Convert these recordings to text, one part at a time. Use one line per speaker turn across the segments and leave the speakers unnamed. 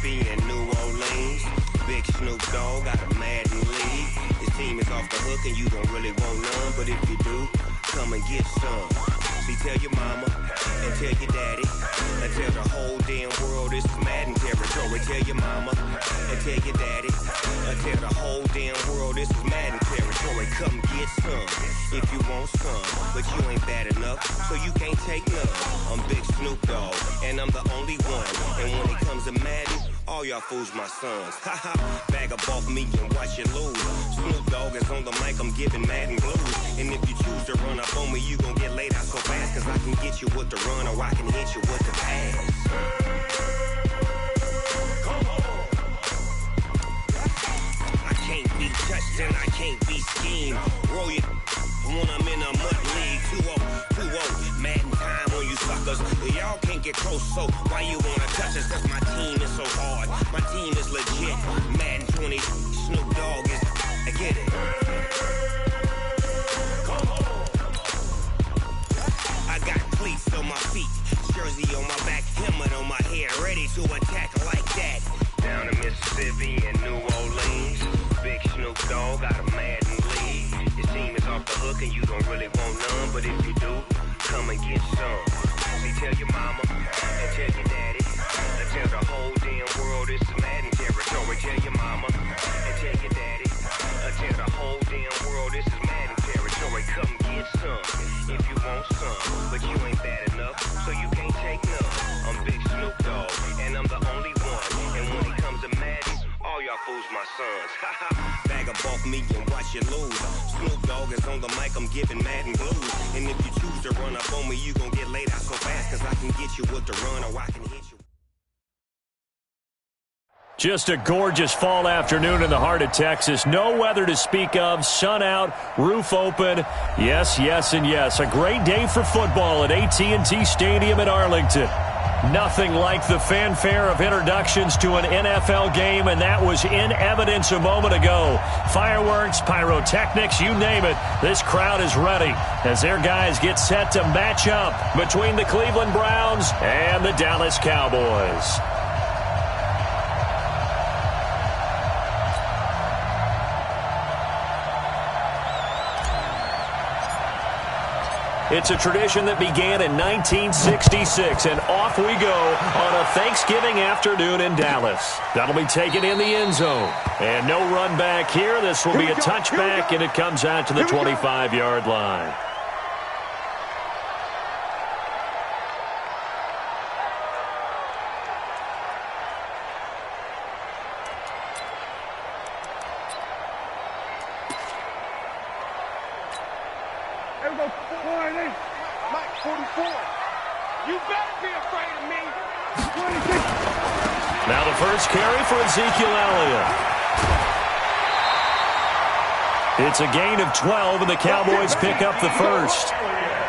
Mississippi and New Orleans. Big Snoop Dogg got a Madden league. His team is off the hook and you don't really want none, but if you do, come and get some. See, tell your mama and tell your daddy and tell the whole damn world this is Madden territory. Tell your mama and tell your daddy and tell the whole damn world this is Madden territory. Come get some if you want some, but you ain't bad enough, so you can't take none. I'm Big Snoop Dogg, and I'm the only one. And when it comes to Madden, all y'all fools my sons. Haha, bag up off me and watch you lose. Snoop Dogg is on the mic, I'm giving Madden blues. And if you choose to run up on me, you gon' get laid out so fast, cause I can get you with the run or I can hit you with the pass. I can't be touched and I can't be schemed. Roll you when I'm in a mud league. 2-0, Madden time on you suckers. Y'all can't get close, so why you wanna touch us? Cause my team is so hard, my team is legit. Madden 20, Snoop Dogg is, I get it. I got cleats on my feet, jersey on my back, helmet on my head, ready to attack like that. Down in Mississippi and New Orleans, Big Snoop Dogg got a Madden league. His team is off the hook and you don't really want none, but if you do, come and get some. See, tell your mama and tell your daddy and tell the whole damn world this is Madden territory. Tell your mama and tell your daddy and tell the whole damn world this is Madden territory. Come get some if you want some, but you ain't bad enough, so you can't take none. I'm Big Snoop Dogg, and I'm the only one. And when it comes to Madden, all y'all fools my sons. Haha, bag up off me and watch you lose. Snoop Dogg is on the mic, I'm giving Madden blues. And if you choose to run up on me, you gon' get laid out so fast, cause I can get you with the run or I can hit you.
Just a gorgeous fall afternoon in the heart of Texas. No weather to speak of. Sun out, roof open. Yes, yes, and yes. A great day for football at AT&T Stadium in Arlington. Nothing like the fanfare of introductions to an NFL game, and that was in evidence a moment ago. Fireworks, pyrotechnics, you name it. This crowd is ready as their guys get set to match up between the Cleveland Browns and the Dallas Cowboys. It's a tradition that began in 1966, and off we go on a Thanksgiving afternoon in Dallas. That'll be taken in the end zone. And no run back here. This will be a touchback, and it comes out to the 25-yard line. Now the first carry for Ezekiel Elliott. It's a gain of 12, and the Cowboys pick up the first.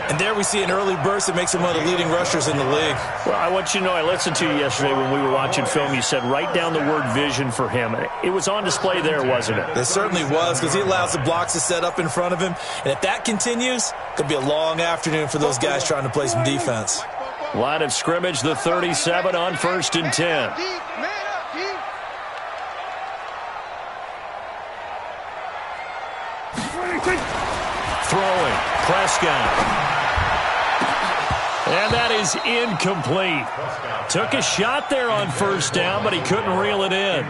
And there we see an early burst that makes him one of the leading rushers in the league.
Well, I want you to know, I listened to you yesterday when we were watching film. You said write down the word vision for him. It was on display there, wasn't it?
It certainly was, because he allows the blocks to set up in front of him. And if that continues, it could be a long afternoon for those guys trying to play some defense.
Line of scrimmage, the 37 on 1st and 10. Throwing, Prescott. And that is incomplete. Took a shot there on 1st down, but he couldn't reel it in.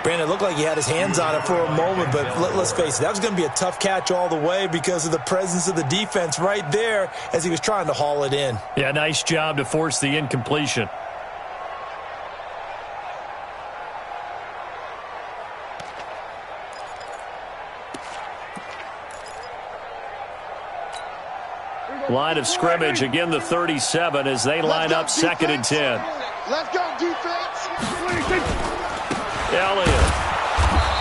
Brandon, it looked like he had his hands on it for a moment, but let's face it, that was going to be a tough catch all the way because of the presence of the defense right there as he was trying to haul it in.
Yeah, nice job to force the incompletion. Line of scrimmage, again the 37 as they line up 2nd and 10.
Let's go, defense.
Elliott.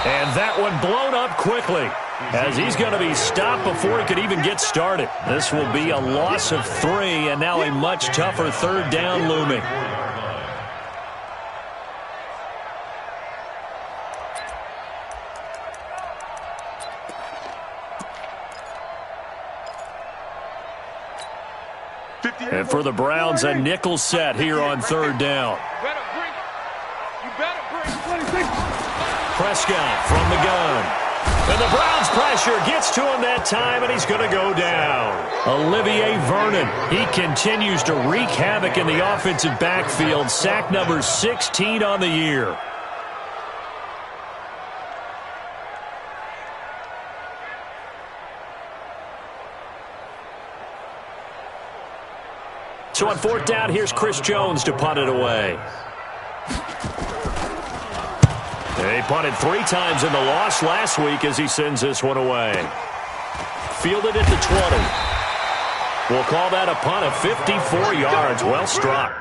And that one blown up quickly as he's going to be stopped before he could even get started. This will be a loss of 3, and now a much tougher 3rd down looming. And for the Browns, a nickel set here on 3rd down.
You better
Prescott from the gun. And the Browns pressure gets to him that time, and he's going to go down. Olivier Vernon, he continues to wreak havoc in the offensive backfield. Sack number 16 on the year. So on fourth down, here's Chris Jones to punt it away. He punted 3 times in the loss last week as he sends this one away. Fielded at the 20. We'll call that a punt of 54 yards. Well struck.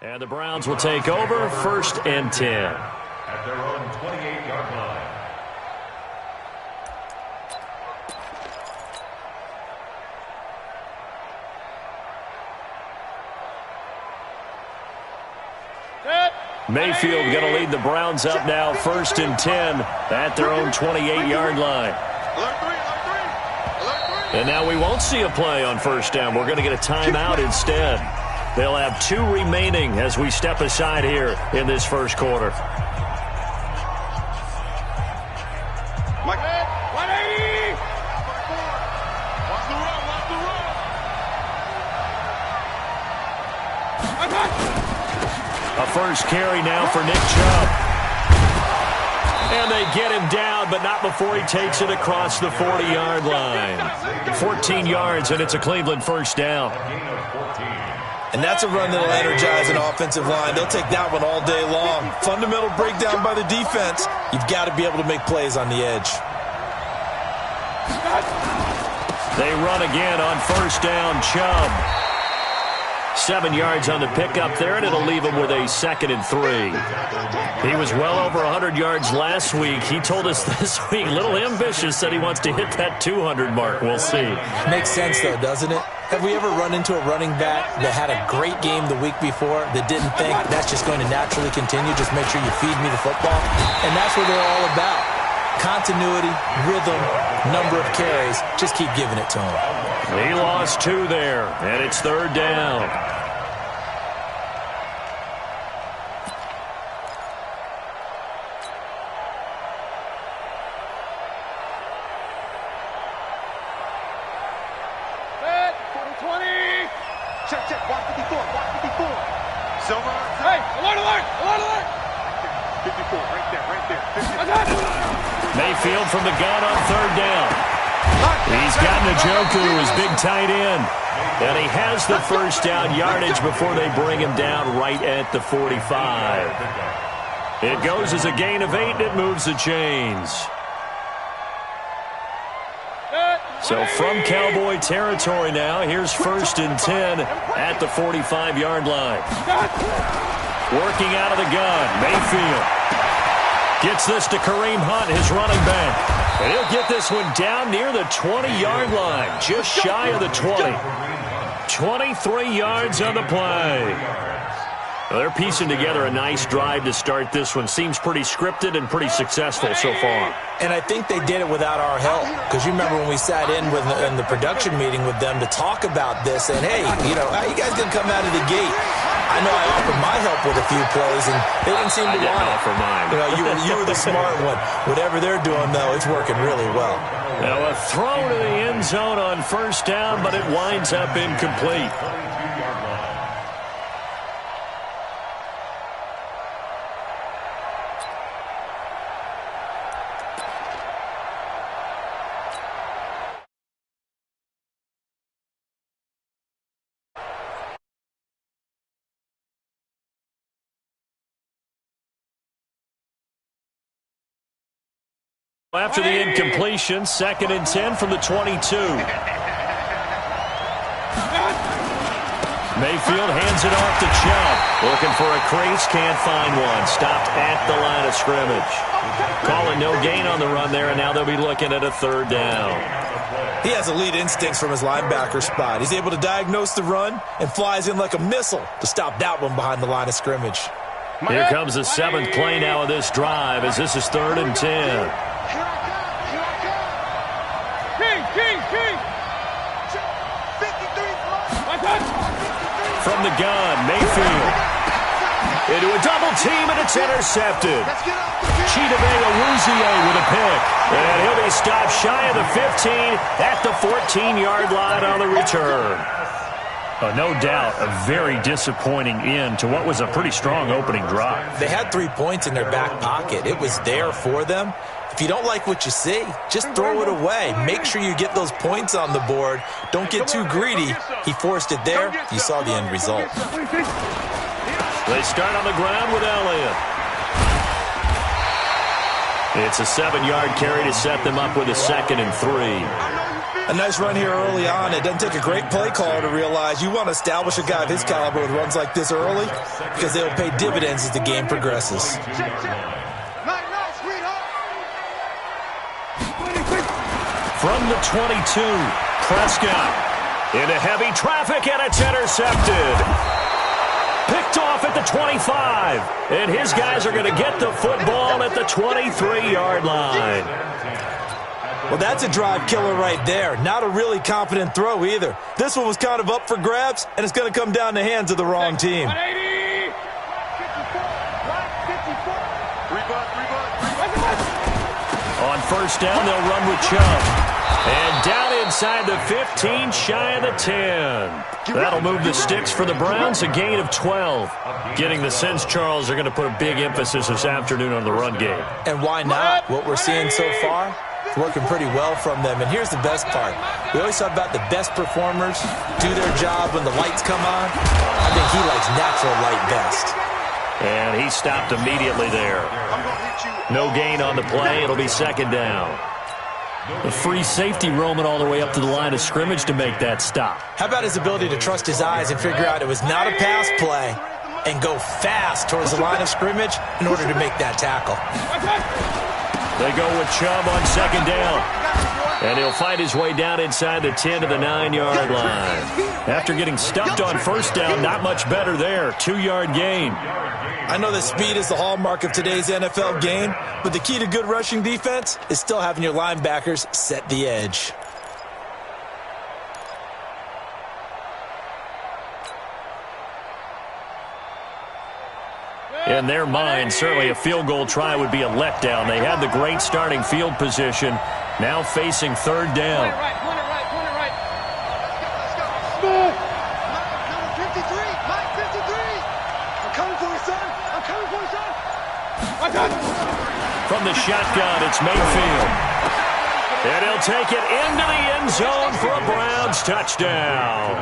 And the Browns will take over, 1st and 10.
At their own 28-yard line.
Mayfield going to lead the Browns up now, 1st and 10 at their own 28-yard line. And now we won't see a play on 1st down. We're going to get a timeout instead. They'll have 2 remaining as we step aside here in this first quarter. A first carry now for Nick Chubb. And they get him down, but not before he takes it across the 40-yard line. 14 yards, and it's a Cleveland 1st down.
And that's a run that'll energize an offensive line. They'll take that one all day long. Fundamental breakdown by the defense. You've got to be able to make plays on the edge.
They run again on 1st down. Chubb. 7 yards on the pickup there, and it'll leave him with a 2nd and 3. He was well over 100 yards last week. He told us this week, a little ambitious, said he wants to hit that 200 mark. We'll see.
Makes sense, though, doesn't it? Have we ever run into a running back that had a great game the week before that didn't think that's just going to naturally continue? Just make sure you feed me the football. And that's what they're all about. Continuity, rhythm, number of carries. Just keep giving it to him.
He lost 2 there, and it's 3rd down. Mayfield from the gun on 3rd down. He's got Njoku, his big tight end. And he has the 1st down yardage before they bring him down right at the 45. It goes as a gain of 8, and it moves the chains. So from Cowboy territory now, here's 1st and 10 at the 45-yard line. Working out of the gun, Mayfield. Gets this to Kareem Hunt, his running back. And he'll get this one down near the 20-yard line, just shy of the 20. 23 yards on the play. Well, they're piecing together a nice drive to start this one. Seems pretty scripted and pretty successful so far.
And I think they did it without our help. Because you remember when we sat in the production meeting with them to talk about this. And, hey, you know, how you guys going to come out of the gate? I know I offered my help with a few plays, and they didn't seem to want it.
For mine.
You were the smart one. Whatever they're doing, though, it's working really well.
Now a throw to the end zone on first down, but it winds up incomplete. After the incompletion, 2nd and 10 from the 22. Mayfield hands it off to Chubb. Looking for a crease, can't find one. Stopped at the line of scrimmage. Calling no gain on the run there, and now they'll be looking at a 3rd down.
He has elite instincts from his linebacker spot. He's able to diagnose the run and flies in like a missile to stop that one behind the line of scrimmage.
Here comes the 7th play now of this drive as this is 3rd and 10. From the gun, Mayfield. Into a double team, and it's intercepted. Chidobe with a pick. And he'll be stopped shy of the 15 at the 14-yard line on the return. No doubt a very disappointing end to what was a pretty strong opening drive.
They had 3 points in their back pocket. It was there for them. If you don't like what you see, just throw it away. Make sure you get those points on the board. Don't get too greedy. He forced it there. You saw the end result.
They start on the ground with Elliott. It's a 7-yard carry to set them up with a 2nd and 3.
A nice run here early on. It doesn't take a great play caller to realize you want to establish a guy of his caliber with runs like this early because they'll pay dividends as the game progresses.
From the 22, Prescott into heavy traffic, and it's intercepted. Picked off at the 25, and his guys are going to get the football at the 23-yard line.
Well, that's a drive killer right there. Not a really confident throw either. This one was kind of up for grabs, and it's going to come down the hands of the wrong team.
On first down, they'll run with Chubb. And down inside the 15, shy of the 10. That'll move the sticks for the Browns, a gain of 12. Getting the sense, Charles, they're going to put a big emphasis this afternoon on the run game.
And why not? What we're seeing so far, it's working pretty well from them. And here's the best part. We always talk about the best performers do their job when the lights come on. I think he likes natural light best.
And he stopped immediately there. No gain on the play. It'll be 2nd down. A free safety roaming all the way up to the line of scrimmage to make that stop.
How about his ability to trust his eyes and figure out it was not a pass play and go fast towards the line of scrimmage in order to make that tackle.
They go with Chubb on 2nd down. And he'll find his way down inside the 10 to the 9-yard line. After getting stuffed on first down, not much better there. 2-yard gain.
I know that speed is the hallmark of today's NFL game, but the key to good rushing defense is still having your linebackers set the edge.
In their mind, certainly a field goal try would be a letdown. They had the great starting field position, now facing 3rd down. From the shotgun, it's Mayfield. And he'll take it into the end zone for a Browns touchdown.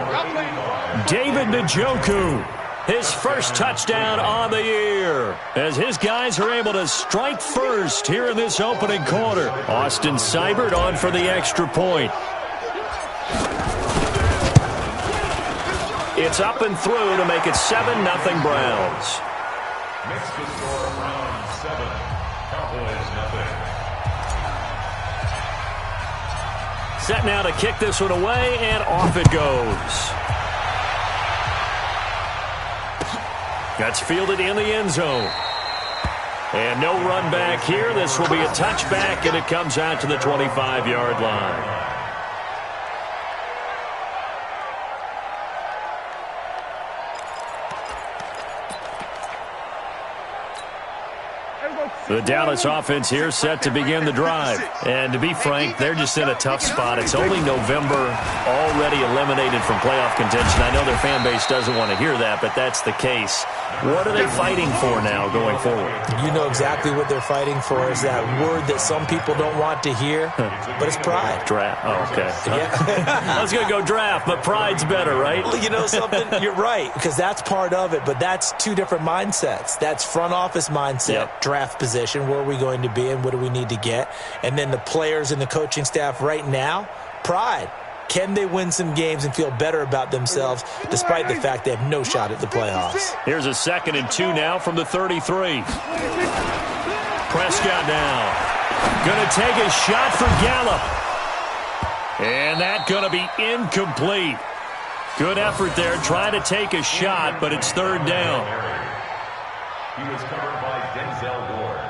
David Njoku, his first touchdown on the year, as his guys are able to strike first here in this opening quarter. Austin Seibert on for the extra point. It's up and through to make it 7-0 Browns.
Makes the score Browns 7, Cowboys 0.
Set now to kick this one away, and off it goes. That's fielded in the end zone. And no run back here. This will be a touchback, and it comes out to the 25-yard line. The Dallas offense here set to begin the drive. And to be frank, they're just in a tough spot. It's only November, already eliminated from playoff contention. I know their fan base doesn't want to hear that, but that's the case. What are they fighting for now going forward?
You know exactly what they're fighting for is that word that some people don't want to hear, but it's pride.
Draft. Oh, okay.
Yeah.
I was going to go draft, but pride's better, right?
Well, you know something? You're right, because that's part of it, but that's two different mindsets. That's front office mindset, draft position, where are we going to be and what do we need to get? And then the players and the coaching staff right now, pride. Can they win some games and feel better about themselves despite the fact they have no shot at the playoffs?
Here's a 2nd and 2 now from the 33. Prescott now. Going to take a shot for Gallup. And that's going to be incomplete. Good effort there trying to take a shot, but it's 3rd down.
He was covered by Denzel Ward.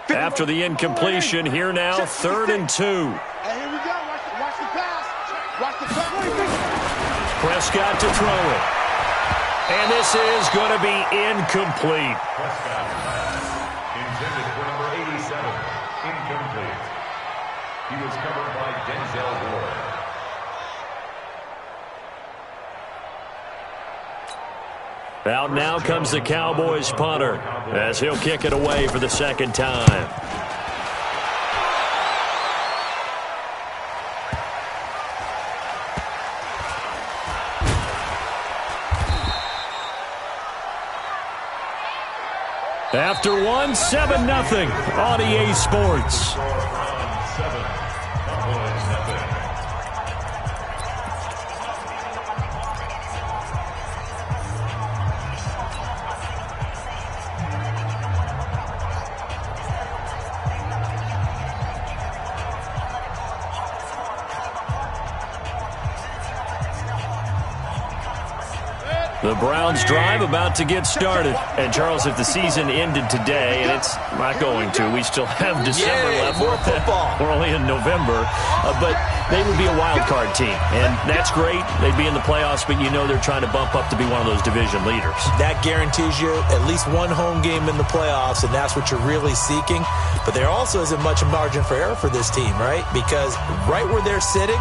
After the incompletion, here now, 3rd and 2.
Hey, here we go. Watch the pass. Watch the pass.
Prescott to throw it. And this is going to be incomplete.
Prescott, intended for number 87, incomplete. He was covered by Denzel Ward.
Out now comes the Cowboys punter as he'll kick it away for the 2nd time. After one, 7-0 on EA Sports. The Browns drive about to get started. And, Charles, if the season ended today, and it's not going to, we still have December left.
More football.
We're only in November. But they would be a wild card team. And that's great. They'd be in the playoffs, but you know they're trying to bump up to be one of those division leaders. That
guarantees you at least one home game in the playoffs, and that's what you're really seeking. But there also isn't much margin for error for this team, right? Because right where they're sitting,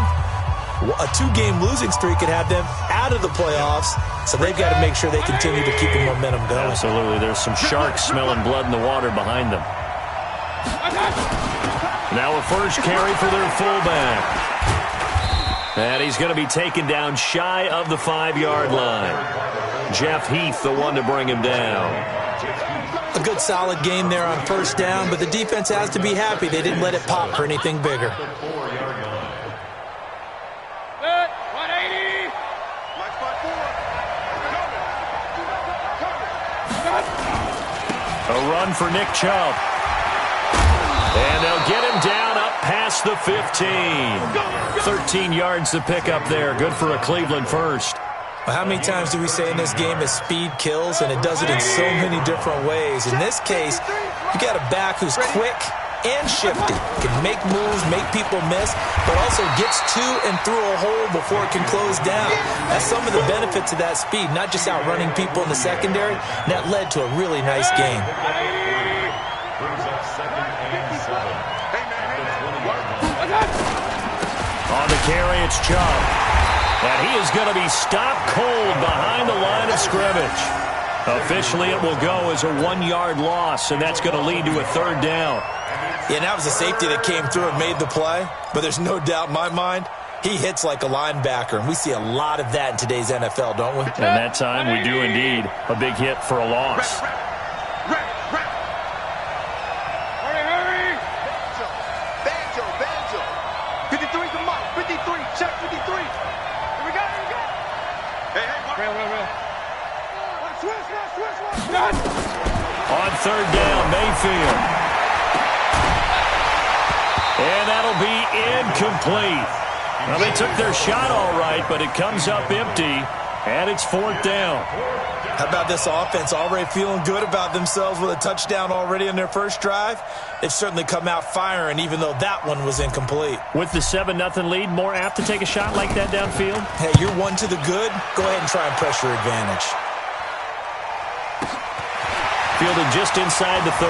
a 2-game losing streak could have them out of the playoffs, so they've got to make sure they continue to keep the momentum going.
Absolutely. There's some sharks smelling blood in the water behind them. Now a first carry for their fullback. And he's going to be taken down shy of the 5-yard line. Jeff Heath, the one to bring him down.
A good solid game there on 1st down, but the defense has to be happy they didn't let it pop for anything bigger.
A run for Nick Chubb. And they'll get him down up past the 15. 13 yards to pick up there. Good for a Cleveland first.
Well, how many times do we say in this game that speed kills, and it does it in so many different ways? In this case, you got a back who's quick and shifty, can make moves, make people miss, but also gets to and through a hole before it can close down. That's some of the benefits of that speed, not just outrunning people in the secondary, and that led to a really nice game.
On the carry, it's Chubb. And he is going to be stopped cold behind the line of scrimmage. Officially, it will go as a 1-yard loss, and that's going to lead to a 3rd down.
Yeah, and that was a safety that came through and made the play. But there's no doubt in my mind, he hits like a linebacker. And we see a lot of that in today's NFL, don't we?
And that time we do indeed. A big hit for a loss.
Hurry. Banjo. 53, come on. 53, check 53. Here we go. Hey, real. Switch.
On 3rd down, Mayfield. And that'll be incomplete. Well, they took their shot all right, but it comes up empty, and it's 4th down.
How about this offense already feeling good about themselves with a touchdown already in their first drive? They've certainly come out firing, even though that one was incomplete.
With the 7-0 lead, more apt to take a shot like that downfield?
Hey, you're one to the good. Go ahead and try and press your advantage.
Fielded just inside the 30.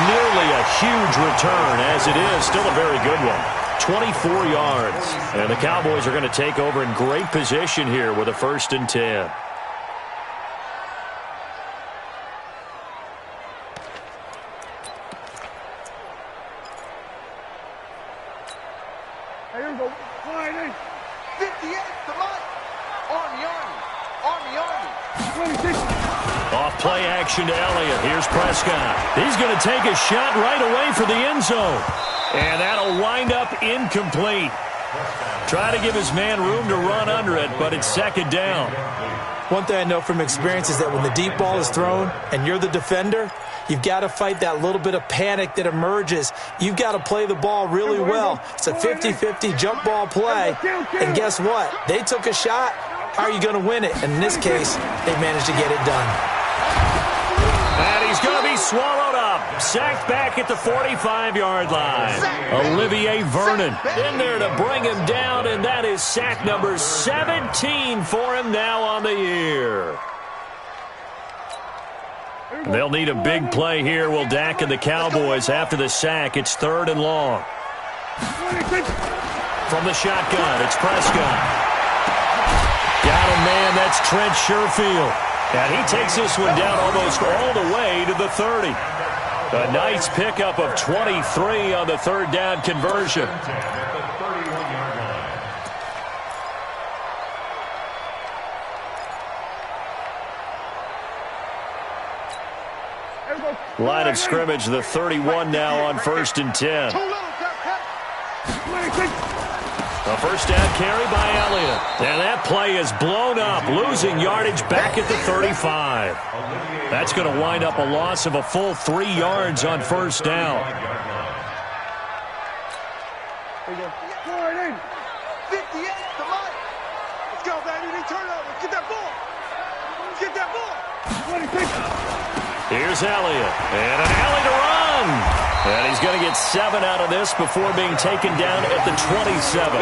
Nearly a huge return, as it is. Still a very good one. 24 yards. And the Cowboys are going to take over in great position here with a 1st and 10.
Here we go. 58, come on. Army. 26.
Off play action to Elliott. Here's Prescott. He's going to take a shot right away for the end zone. And that'll wind up incomplete. Try to give his man room to run under it, but it's 2nd down.
One thing I know from experience is that when the deep ball is thrown and you're the defender, you've got to fight that little bit of panic that emerges. You've got to play the ball really well. It's a 50-50 jump ball play. And guess what? They took a shot. How are you going to win it? And in this case, they managed to get it done.
And he's going to be swallowed up. Sacked back at the 45-yard line. Olivier Vernon in there to bring him down, and that is sack number 17 for him now on the year. They'll need a big play here, will Dak and the Cowboys. After the sack, it's 3rd and long. From the shotgun, it's Prescott. Got him, man. That's Trent Sherfield. And he takes this one down almost all the way to the 30. A nice pickup of 23 on the 3rd down conversion. Line of scrimmage, the 31 now on 1st and 10. A 1st down carry by Elliott. And that play is blown up, losing yardage back at the 35. That's going to wind up a loss of a full 3 yards on 1st down.
58, come on. Let's go, baby. They turn over. Get that ball. Get that ball.
Here's Elliott. And an alley to run. And he's going to get 7 out of this before being taken down at the 27.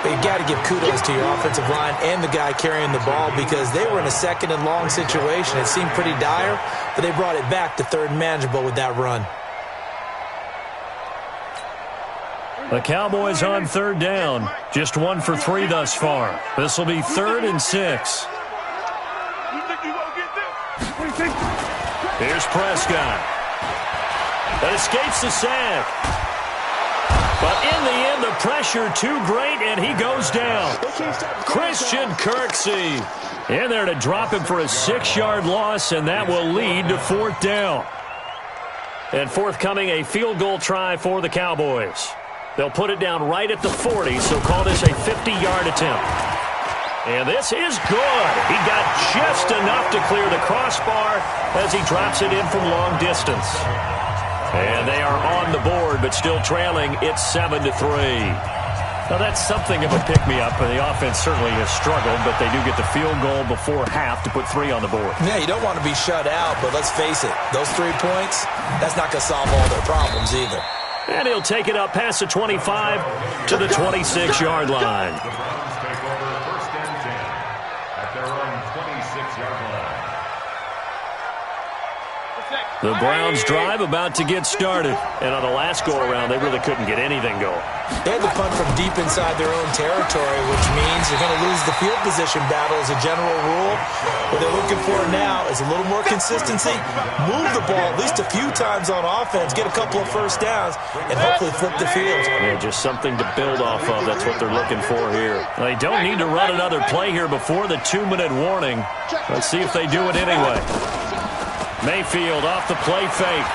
But you got to give kudos to your offensive line and the guy carrying the ball, because they were in a 2nd and long situation. It seemed pretty dire, but they brought it back to 3rd and manageable with that run.
The Cowboys on 3rd down. Just 1 for 3 thus far. This will be 3rd and 6. Here's Prescott. That escapes the sack. But in the end, the pressure too great, and he goes down. Christian Kirksey in there to drop him for a 6-yard loss, and that will lead to 4th down. And forthcoming, a field goal try for the Cowboys. They'll put it down right at the 40, so call this a 50-yard attempt. And this is good. He got just enough to clear the crossbar as he drops it in from long distance. And they are on the board, but still trailing. It's 7-3. Now, that's something of a pick-me-up, and the offense certainly has struggled, but they do get the field goal before half to put 3 on the board.
Yeah, you don't want to be shut out, but let's face it, those 3 points, that's not going to solve all their problems either.
And he'll take it up past the 25 to the 26-yard line.
The Browns take over 1st and 10 at their own 26-yard line.
The Browns drive about to get started. And on the last go-around, they really couldn't get anything going.
They had to punt from deep inside their own territory, which means they're going to lose the field position battle as a general rule. What they're looking for now is a little more consistency, move the ball at least a few times on offense, get a couple of 1st downs, and hopefully flip the field.
Yeah, just something to build off of. That's what they're looking for here. They don't need to run another play here before the 2-minute warning. Let's see if they do it anyway. Mayfield off the play fake.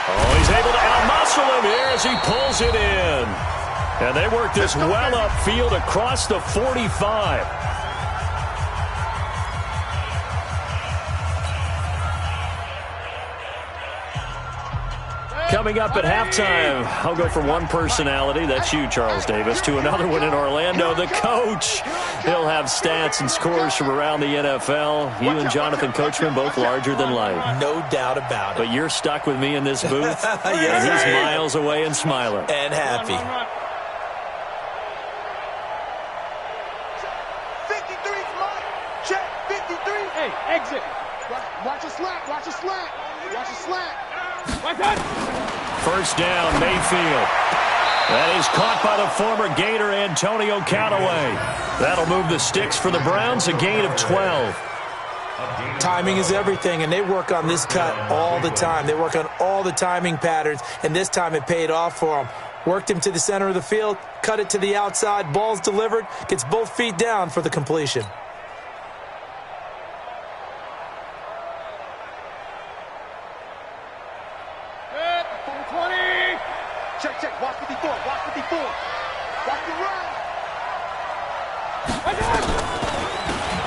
Oh, he's able to outmuscle him here as he pulls it in. And they work this well upfield across the 45. Coming up at halftime, I'll go from one personality, that's you, Charles Davis, to another one in Orlando, the coach. He'll have stats and scores from around the NFL. You and Jonathan Coachman, both larger than life.
No doubt about it.
But you're stuck with me in this booth,
Yes,
and he's miles away and smiling.
And happy.
53's mine. Check, 53.
Hey, exit.
Watch a slant, watch a slant. Watch a slant.
Like that.
First down, Mayfield. That is caught by the former Gator Antonio Callaway. That'll move the sticks for the Browns, a gain of 12.
Timing is everything, and they work on this cut all the time. They work on all the timing patterns, and this time it paid off for them. Worked him to the center of the field, cut it to the outside, ball's delivered, gets both feet down for the completion.
Check, watch 54, watch 54. Watch the run.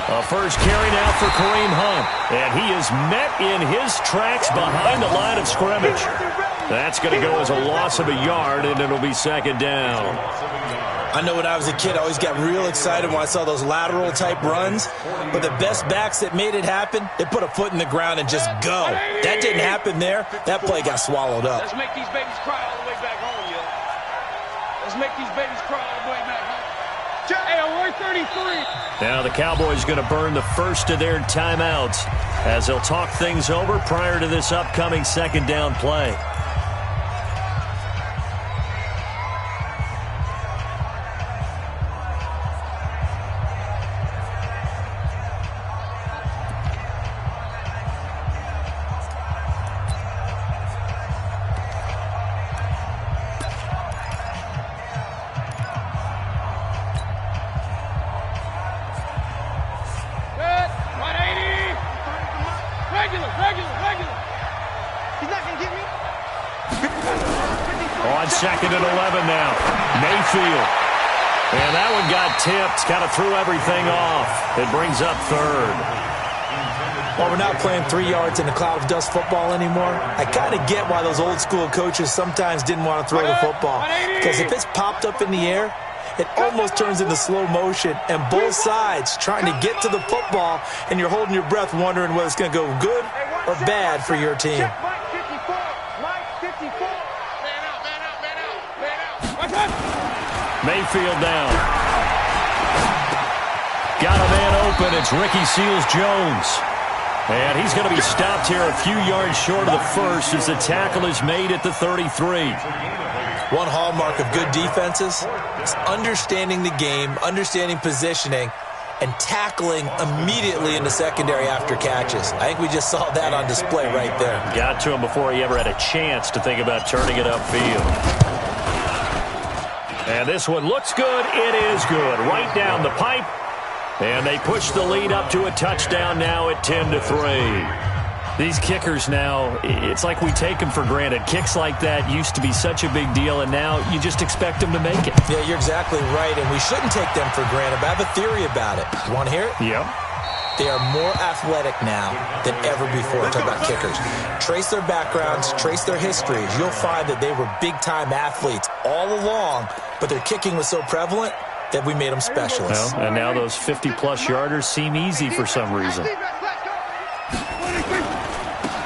A first carry now for Kareem Hunt. And he is met in his tracks behind the line of scrimmage. That's going to go as a loss of a yard, and it'll be second down.
I know when I was a kid, I always got real excited when I saw those lateral-type runs. But the best backs that made it happen, they put a foot in the ground and just go. That didn't happen there. That play got swallowed up.
Let's make these babies cry all the way back home, yo. Let's make these babies cry all the way back home. Hey, we're 33.
Now the Cowboys going to burn the first of their timeouts as they'll talk things over prior to this upcoming second down play. On second and 11 now. Mayfield. And that one got tipped. Kind of threw everything off. It brings up third.
Well, we're not playing 3 yards in a cloud of dust football anymore. I kind of get why those old school coaches sometimes didn't want to throw the football. Because if it's popped up in the air, it almost turns into slow motion. And both sides trying to get to the football, and you're holding your breath wondering whether it's going to go good or bad for your team.
Mike 54. Mike 54.
Mayfield down. Got a man open. It's Ricky Seals-Jones. And he's going to be stopped here a few yards short of the first as the tackle is made at the 33.
One hallmark of good defenses is understanding the game, understanding positioning, and tackling immediately in the secondary after catches. I think we just saw that on display right there.
Got to him before he ever had a chance to think about turning it upfield. And this one looks good. It is good. Right down the pipe. And they push the lead up to a touchdown now at 10-3. These kickers now, it's like we take them for granted. Kicks like that used to be such a big deal, and now you just expect them to make it.
Yeah, you're exactly right, and we shouldn't take them for granted. But I have a theory about it. You want to hear it?
Yep.
They are more athletic now than ever before. Talk about kickers. Trace their backgrounds, trace their histories. You'll find that they were big-time athletes all along, but their kicking was so prevalent that we made them specialists.
Well, and now those 50-plus yarders seem easy for some reason.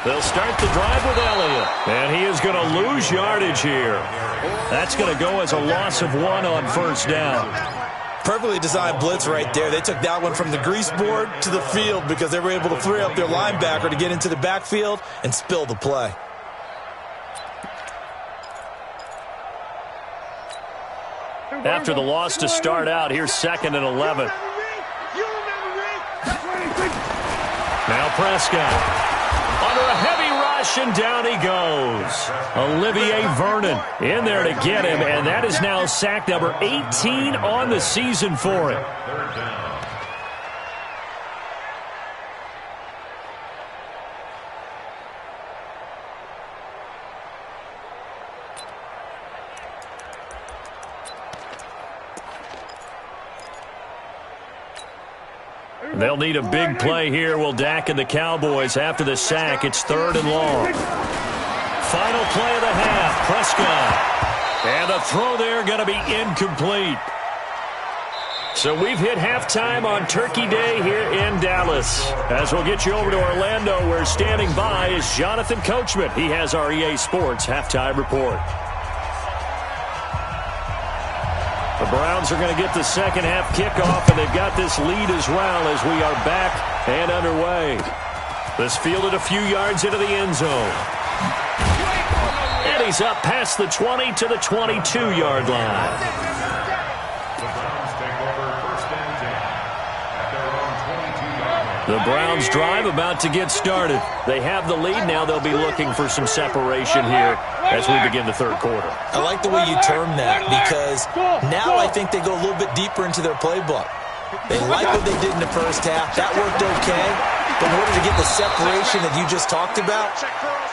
They'll start the drive with Elliott, and he is going to lose yardage here. That's going to go as a loss of 1 on first down.
Perfectly designed blitz right there. They took that one from the grease board to the field because they were able to free up their linebacker to get into the backfield and spill the play.
After the loss to start out, here's second and 11. Now Prescott. Under a heavy rush, and down he goes. Olivier Vernon in there to get him, and that is now sack number 18 on the season for him. They'll need a big play here. Will Dak and the Cowboys after the sack. It's 3rd and long. Final play of the half. Prescott. And the throw there going to be incomplete. So we've hit halftime on Turkey Day here in Dallas. As we'll get you over to Orlando, where standing by is Jonathan Coachman. He has our EA Sports halftime report. The Browns are going to get the second half kickoff, and they've got this lead as well as we are back and underway. This fielded a few yards into the end zone. And he's up past the 20 to the 22-yard line. The Browns drive about to get started. They have the lead. Now they'll be looking for some separation here as we begin the third quarter.
I like the way you term that, because now I think they go a little bit deeper into their playbook. They like what they did in the first half. That worked okay. But in order to get the separation that you just talked about,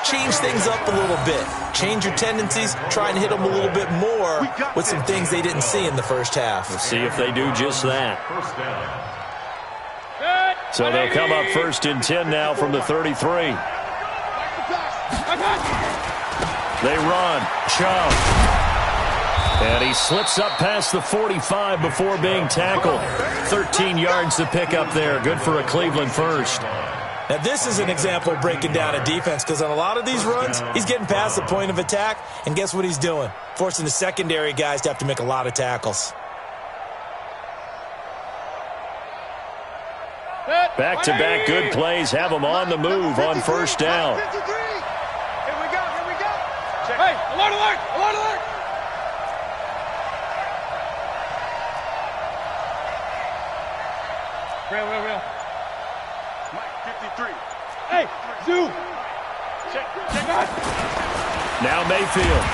change things up a little bit. Change your tendencies. Try and hit them a little bit more with some things they didn't see in the first half.
We'll see if they do just that. So they'll come up 1st and 10 now from the 33. They run. Chubb. And he slips up past the 45 before being tackled. 13 yards to pick up there. Good for a Cleveland first.
Now, this is an example of breaking down a defense, because on a lot of these runs, he's getting past the point of attack, and guess what he's doing? Forcing the secondary guys to have to make a lot of tackles.
Back-to-back good plays have them on the move on first down.
Here we go, here we go.
Hey, alert, alert, alert, alert. Real.
Mike, 53.
Hey, Zoo. Check out.
Now Mayfield.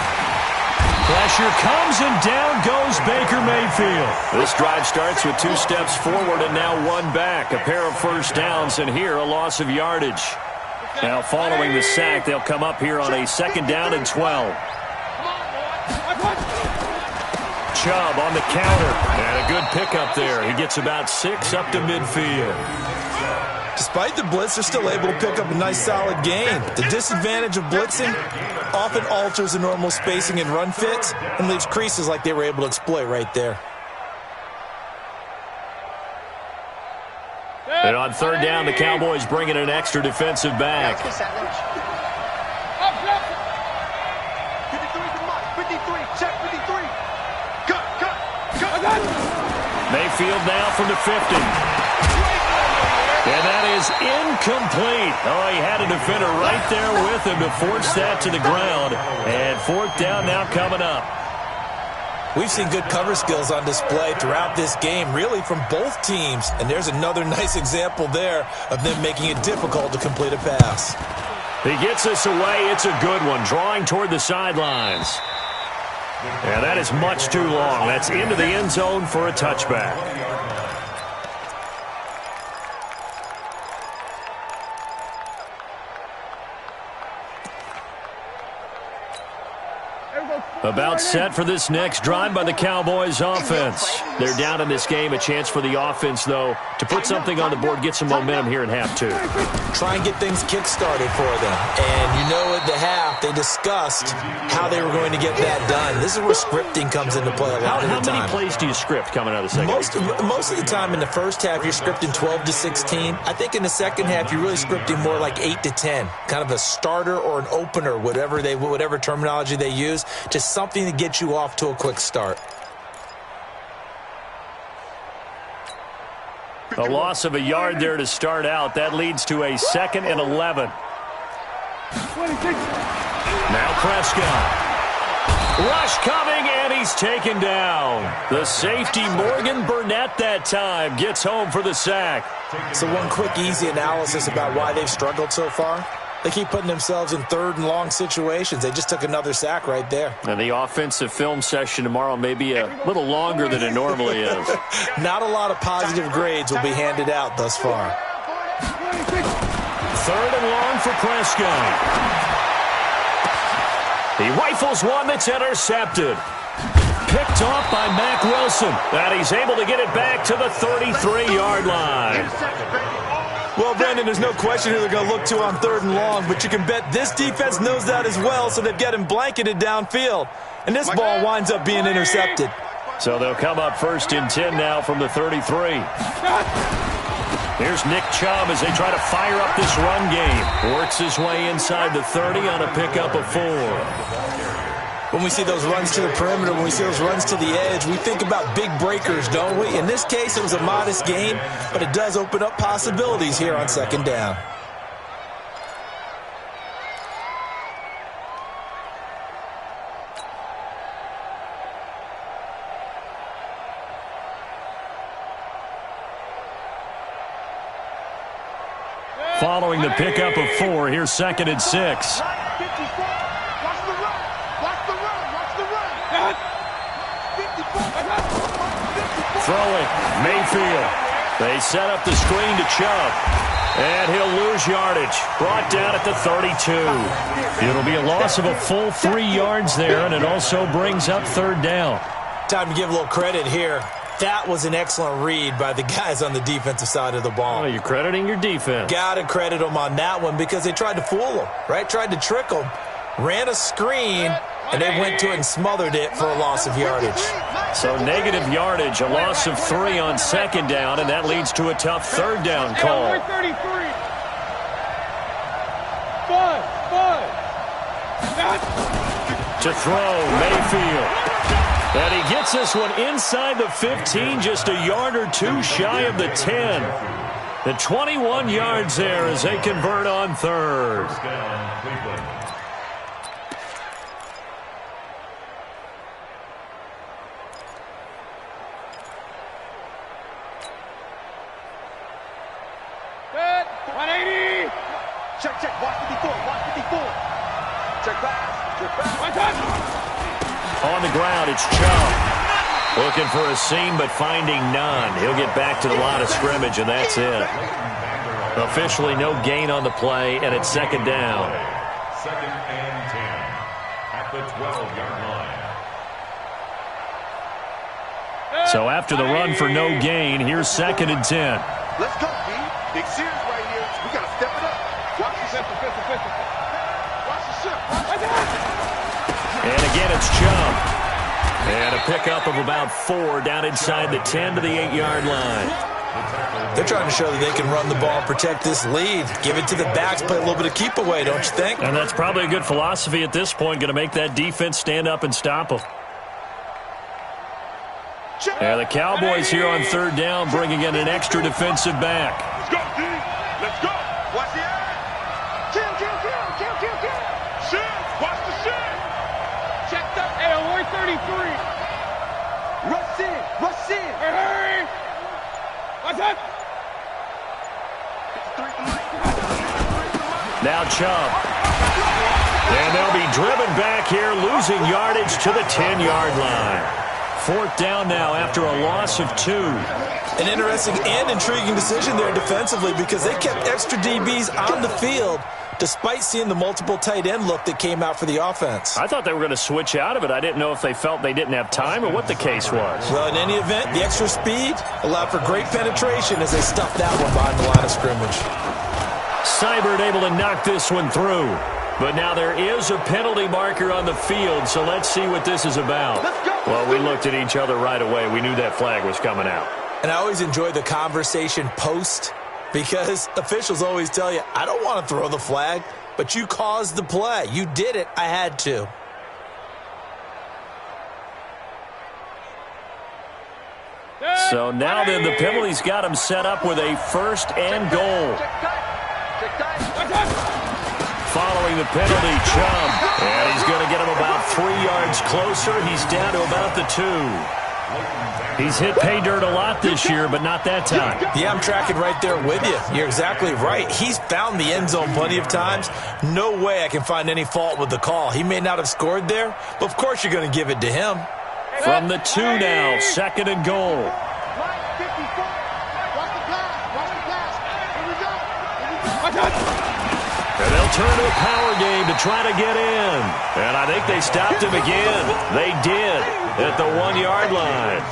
Pressure comes, and down goes Baker Mayfield. This drive starts with 2 steps forward and now 1 back. A pair of first downs, and here a loss of yardage. Now following the sack, they'll come up here on a 2nd down and 12. Chubb on the counter. And a good pickup there. He gets about 6 up to midfield.
Despite the blitz, they're still able to pick up a nice, solid gain. The disadvantage of blitzing often alters the normal spacing and run fits and leaves creases like they were able to exploit right there.
And on 3rd down, the Cowboys bring in an extra defensive back.
53 to Mike, 53, check 53. Cut.
Mayfield now from the 50. And that is incomplete. Oh, he had a defender right there with him to force that to the ground. And 4th down now coming up.
We've seen good cover skills on display throughout this game, really from both teams. And there's another nice example there of them making it difficult to complete a pass.
He gets this away. It's a good one, drawing toward the sidelines. And that is much too long. That's into the end zone for a touchback. About set for this next drive by the Cowboys offense. They're down in this game. A chance for the offense, though, to put something on the board, get some momentum here in half 2.
Try and get things kick-started for them. And you know at the half, they discussed how they were going to get that done. This is where scripting comes into play a lot of the time.
How many plays do you script coming out of the second half?
Most of the time in the first half, you're scripting 12 to 16. I think in the second half, you're really scripting more like 8 to 10. Kind of a starter or an opener, whatever terminology they use. Just something to get you off to a quick start.
A loss of a yard there to start out. That leads to a 2nd and 11. Now Prescott. Rush coming, and he's taken down. The safety, Morgan Burnett, that time gets home for the sack.
So one quick, easy analysis about why they've struggled so far. They keep putting themselves in 3rd and long situations. They just took another sack right there.
And the offensive film session tomorrow may be a little longer than it normally is.
Not a lot of positive grades will be handed out thus far.
3rd and long for Prescott. He rifles one that's intercepted. Picked off by Mack Wilson. And he's able to get it back to the 33-yard line.
Well, Brendan, there's no question who they're going to look to on 3rd and long, but you can bet this defense knows that as well, so they've got him blanketed downfield. And this ball winds up being intercepted.
So they'll come up 1st and 10 now from the 33. Here's Nick Chubb as they try to fire up this run game. Works his way inside the 30 on a pickup of 4.
When we see those runs to the perimeter, when we see those runs to the edge, we think about big breakers, don't we? In this case, it was a modest gain, but it does open up possibilities here on 2nd down.
Following the pickup of 4, here's 2nd and 6. Throwing, Mayfield. They set up the screen to Chubb. And he'll lose yardage. Brought down at the 32. It'll be a loss of a full 3 yards there, and it also brings up 3rd down.
Time to give a little credit here. That was an excellent read by the guys on the defensive side of the ball.
Oh, you're crediting your defense.
Got to credit them on that one because they tried to fool them, right? Tried to trick them. Ran a screen, and they went to it and smothered it for a loss of yardage.
So negative yardage, a loss of 3 on 2nd down, and that leads to a tough 3rd down call. To throw, Mayfield. And he gets this one inside the 15, just a yard or 2 shy of the 10. The 21 yards there as they convert on 3rd.
Check, watch 54, watch 54. Check pass.
On the ground, it's Chubb. Looking for a seam, but finding none. He'll get back to the line of scrimmage, and that's it. Officially no gain on the play, and it's 2nd down.
2nd and 10 at the 12-yard line.
So after the run for no gain, here's 2nd and 10.
Let's go, B. Big series right here. We got to step it up. Watch the ship. Watch the ship.
And again, it's Chubb. And a pickup of about 4 down inside the 10 to the 8-yard line.
They're trying to show that they can run the ball and protect this lead. Give it to the backs, play a little bit of keep away, don't you think?
And that's probably a good philosophy at this point, going to make that defense stand up and stop them. And the Cowboys here on 3rd down bringing in an extra defensive back.
Let's go, D. Let's go. Watch the eye. Kill. Shit. Watch the shit.
Checked up, Alloy 33.
Rush in.
Hurry. What's up?
Now Chubb. And they'll be driven back here, losing yardage to the 10-yard line. 4th down now after a loss of 2.
An interesting and intriguing decision there defensively because they kept extra DBs on the field despite seeing the multiple tight end look that came out for the offense.
I thought they were going to switch out of it. I didn't know if they felt they didn't have time or what the case was.
Well, in any event, the extra speed allowed for great penetration as they stuffed that one behind the line of scrimmage.
Seibert able to knock this one through. But now there is a penalty marker on the field, so let's see what this is about. Well, we looked at each other right away. We knew that flag was coming out.
And I always enjoy the conversation post because officials always tell you, I don't want to throw the flag, but you caused the play. You did it. I had to.
So now then the penalty's got him set up with a 1st and goal. Following the penalty, Chubb. And he's going to get him about 3 yards closer. He's down to about the 2. He's hit pay dirt a lot this year, but not that time.
Yeah, I'm tracking right there with you. You're exactly right. He's found the end zone plenty of times. No way I can find any fault with the call. He may not have scored there, but of course you're going to give it to him.
From the 2 now, 2nd and goal. And they'll turn to a power game to try to get in. And I think they stopped him again. They did at the 1-yard line.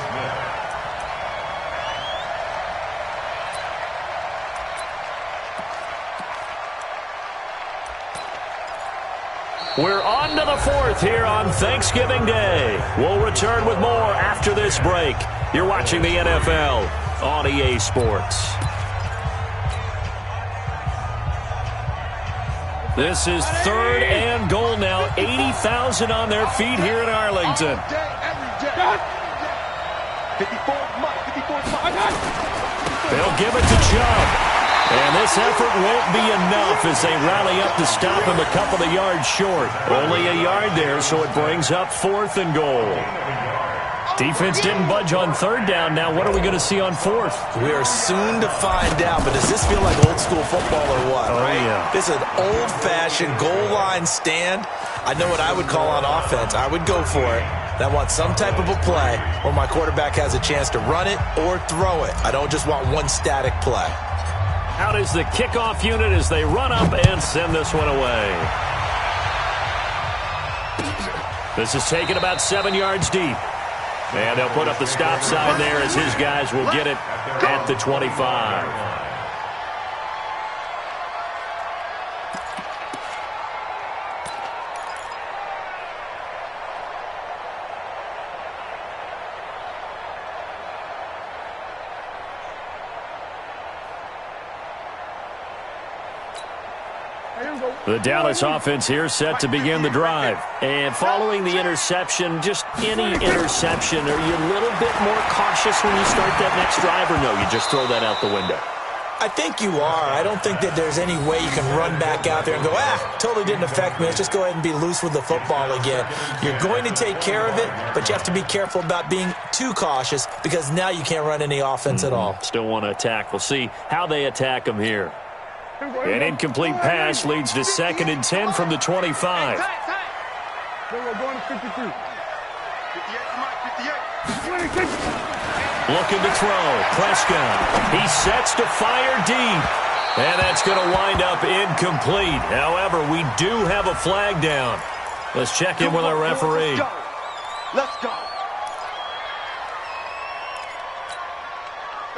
We're on to the fourth here on Thanksgiving Day. We'll return with more after this break. You're watching the NFL on EA Sports. This is 3rd and goal now. 80,000 on their feet here in Arlington. They'll give it to Chubb. And this effort won't be enough as they rally up to stop him a couple of yards short. Only a yard there, so it brings up 4th and goal. Defense didn't budge on 3rd down. Now what are we going to see on 4th?
We are soon to find out, but does this feel like old school football or what?
Oh,
right?
Yeah.
This is an old-fashioned goal line stand. I know what I would call on offense. I would go for it. And I want some type of a play where my quarterback has a chance to run it or throw it. I don't just want one static play.
Out is the kickoff unit as they run up and send this one away. This is taken about 7 yards deep. And they'll put up the stop sign there as his guys will get it at the 25. The Dallas offense here set to begin the drive. And following the interception, just any interception, are you a little bit more cautious when you start that next drive, or no, you just throw that out the window?
I think you are. I don't think that there's any way you can run back out there and go, totally didn't affect me. Let's just go ahead and be loose with the football again. You're going to take care of it, but you have to be careful about being too cautious because now you can't run any offense at all.
Still want to attack. We'll see how they attack them here. An incomplete pass leads to 2nd and 10 from the 25.
Going to 53. 58, 58.
Looking to throw. Prescott. He sets to fire deep. And that's going to wind up incomplete. However, we do have a flag down. Let's check in with our referee.
Let's go.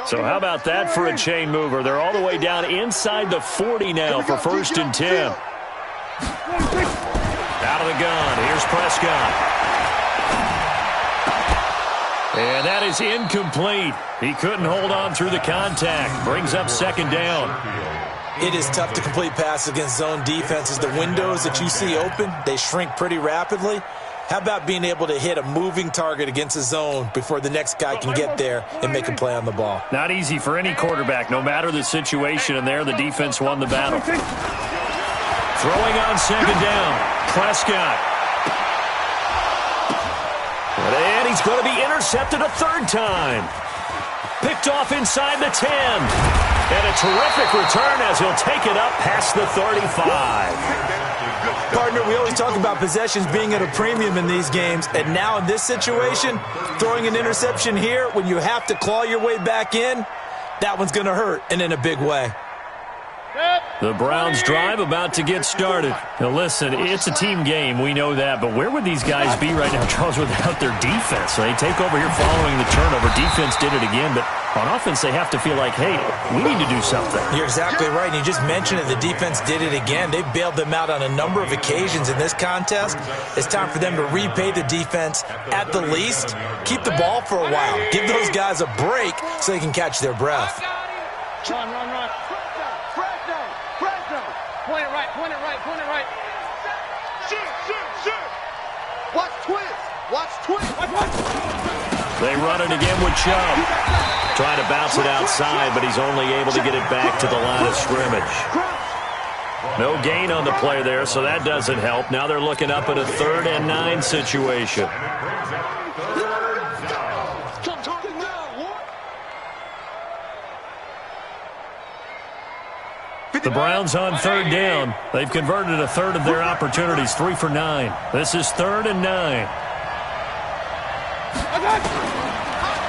So how about that for a chain mover? They're all the way down inside the 40 now for 1st and 10. Out of the gun. Here's Prescott. And that is incomplete. He couldn't hold on through the contact. Brings up 2nd down.
It is tough to complete passes against zone defenses. The windows that you see open, they shrink pretty rapidly. How about being able to hit a moving target against a zone before the next guy can get there and make a play on the ball?
Not easy for any quarterback, no matter the situation, and there the defense won the battle. Throwing on 2nd down. Prescott. And he's going to be intercepted a 3rd time. Picked off inside the 10. And a terrific return as he'll take it up past the 35.
Partner, we always talk about possessions being at a premium in these games, and now in this situation, throwing an interception here when you have to claw your way back in, that one's going to hurt, and in a big way.
The Browns drive about to get started. Now listen, it's a team game, we know that, but where would these guys be right now, Charles, without their defense? They take over here following the turnover. Defense did it again, but on offense they have to feel like, hey, we need to do something.
You're exactly right, and you just mentioned it. The defense did it again. They bailed them out on a number of occasions in this contest. It's time for them to repay the defense at the least. Keep the ball for a while. Give those guys a break so they can catch their breath.
Run. Point it right.
Shoot. Watch twist.
They run it again with Chubb. Trying to bounce it outside, but he's only able to get it back to the line of scrimmage. No gain on the play there, so that doesn't help. Now they're looking up at a 3rd and 9 situation. The Browns on 3rd down. They've converted a 1/3 of their opportunities, 3 for 9. This is 3rd and 9.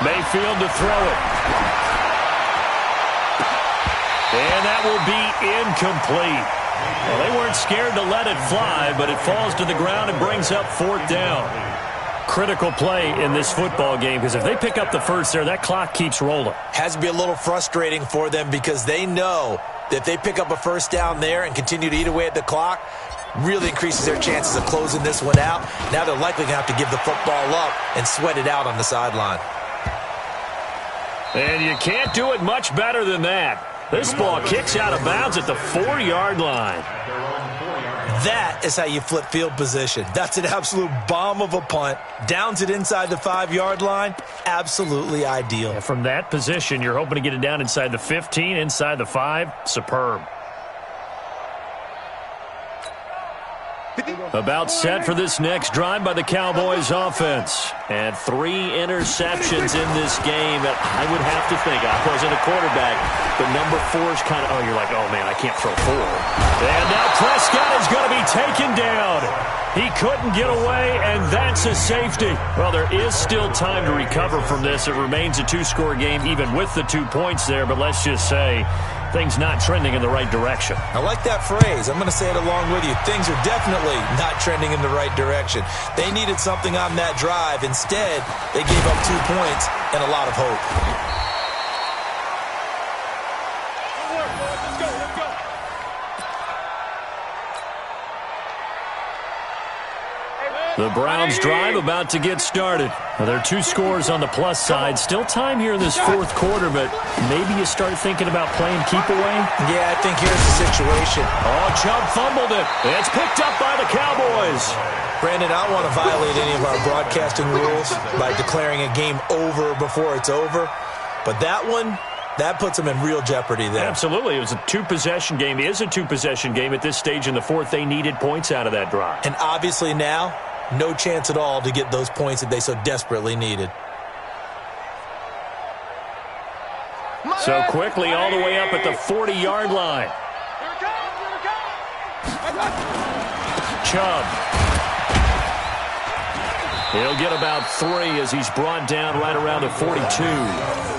Mayfield to throw it. And that will be incomplete. Well, they weren't scared to let it fly, but it falls to the ground and brings up 4th down. Critical play in this football game, because if they pick up the first there, that clock keeps rolling.
Has to be a little frustrating for them because they know that if they pick up a 1st down there and continue to eat away at the clock, really increases their chances of closing this one out. Now they're likely going to have to give the football up and sweat it out on the sideline.
And you can't do it much better than that. This ball kicks out of bounds at the 4-yard line.
That is how you flip field position. That's an absolute bomb of a punt. Downs it inside the 5-yard line. Absolutely ideal.
And from that position, you're hoping to get it down inside the 15, inside the 5. Superb. About set for this next drive by the Cowboys offense. And 3 interceptions in this game. I would have to think, I wasn't a quarterback, but number 4 is kind of, oh, you're like, oh, man, I can't throw 4. And now Prescott is going to be taken down. He couldn't get away, and that's a safety. Well, there is still time to recover from this. It remains a 2-score game, even with the 2 points there, but let's just say things not trending in the right direction.
I like that phrase. I'm going to say it along with you. Things are definitely not trending in the right direction. They needed something on that drive. Instead, they gave up 2 points and a lot of hope.
The Browns drive about to get started. Well, there are 2 scores on the plus side. Still time here in this 4th quarter, but maybe you start thinking about playing keep away?
Yeah, I think here's the situation.
Oh, Chubb fumbled it. It's picked up by the Cowboys.
Brandon, I don't want to violate any of our broadcasting rules by declaring a game over before it's over, but that one, that puts them in real jeopardy there.
Absolutely. It was a 2-possession game. It is a 2-possession game at this stage in the 4th. They needed points out of that drive.
And obviously now, no chance at all to get those points that they so desperately needed.
So quickly all the way up at the 40-yard line. Chubb. He'll get about 3 as he's brought down right around the 42.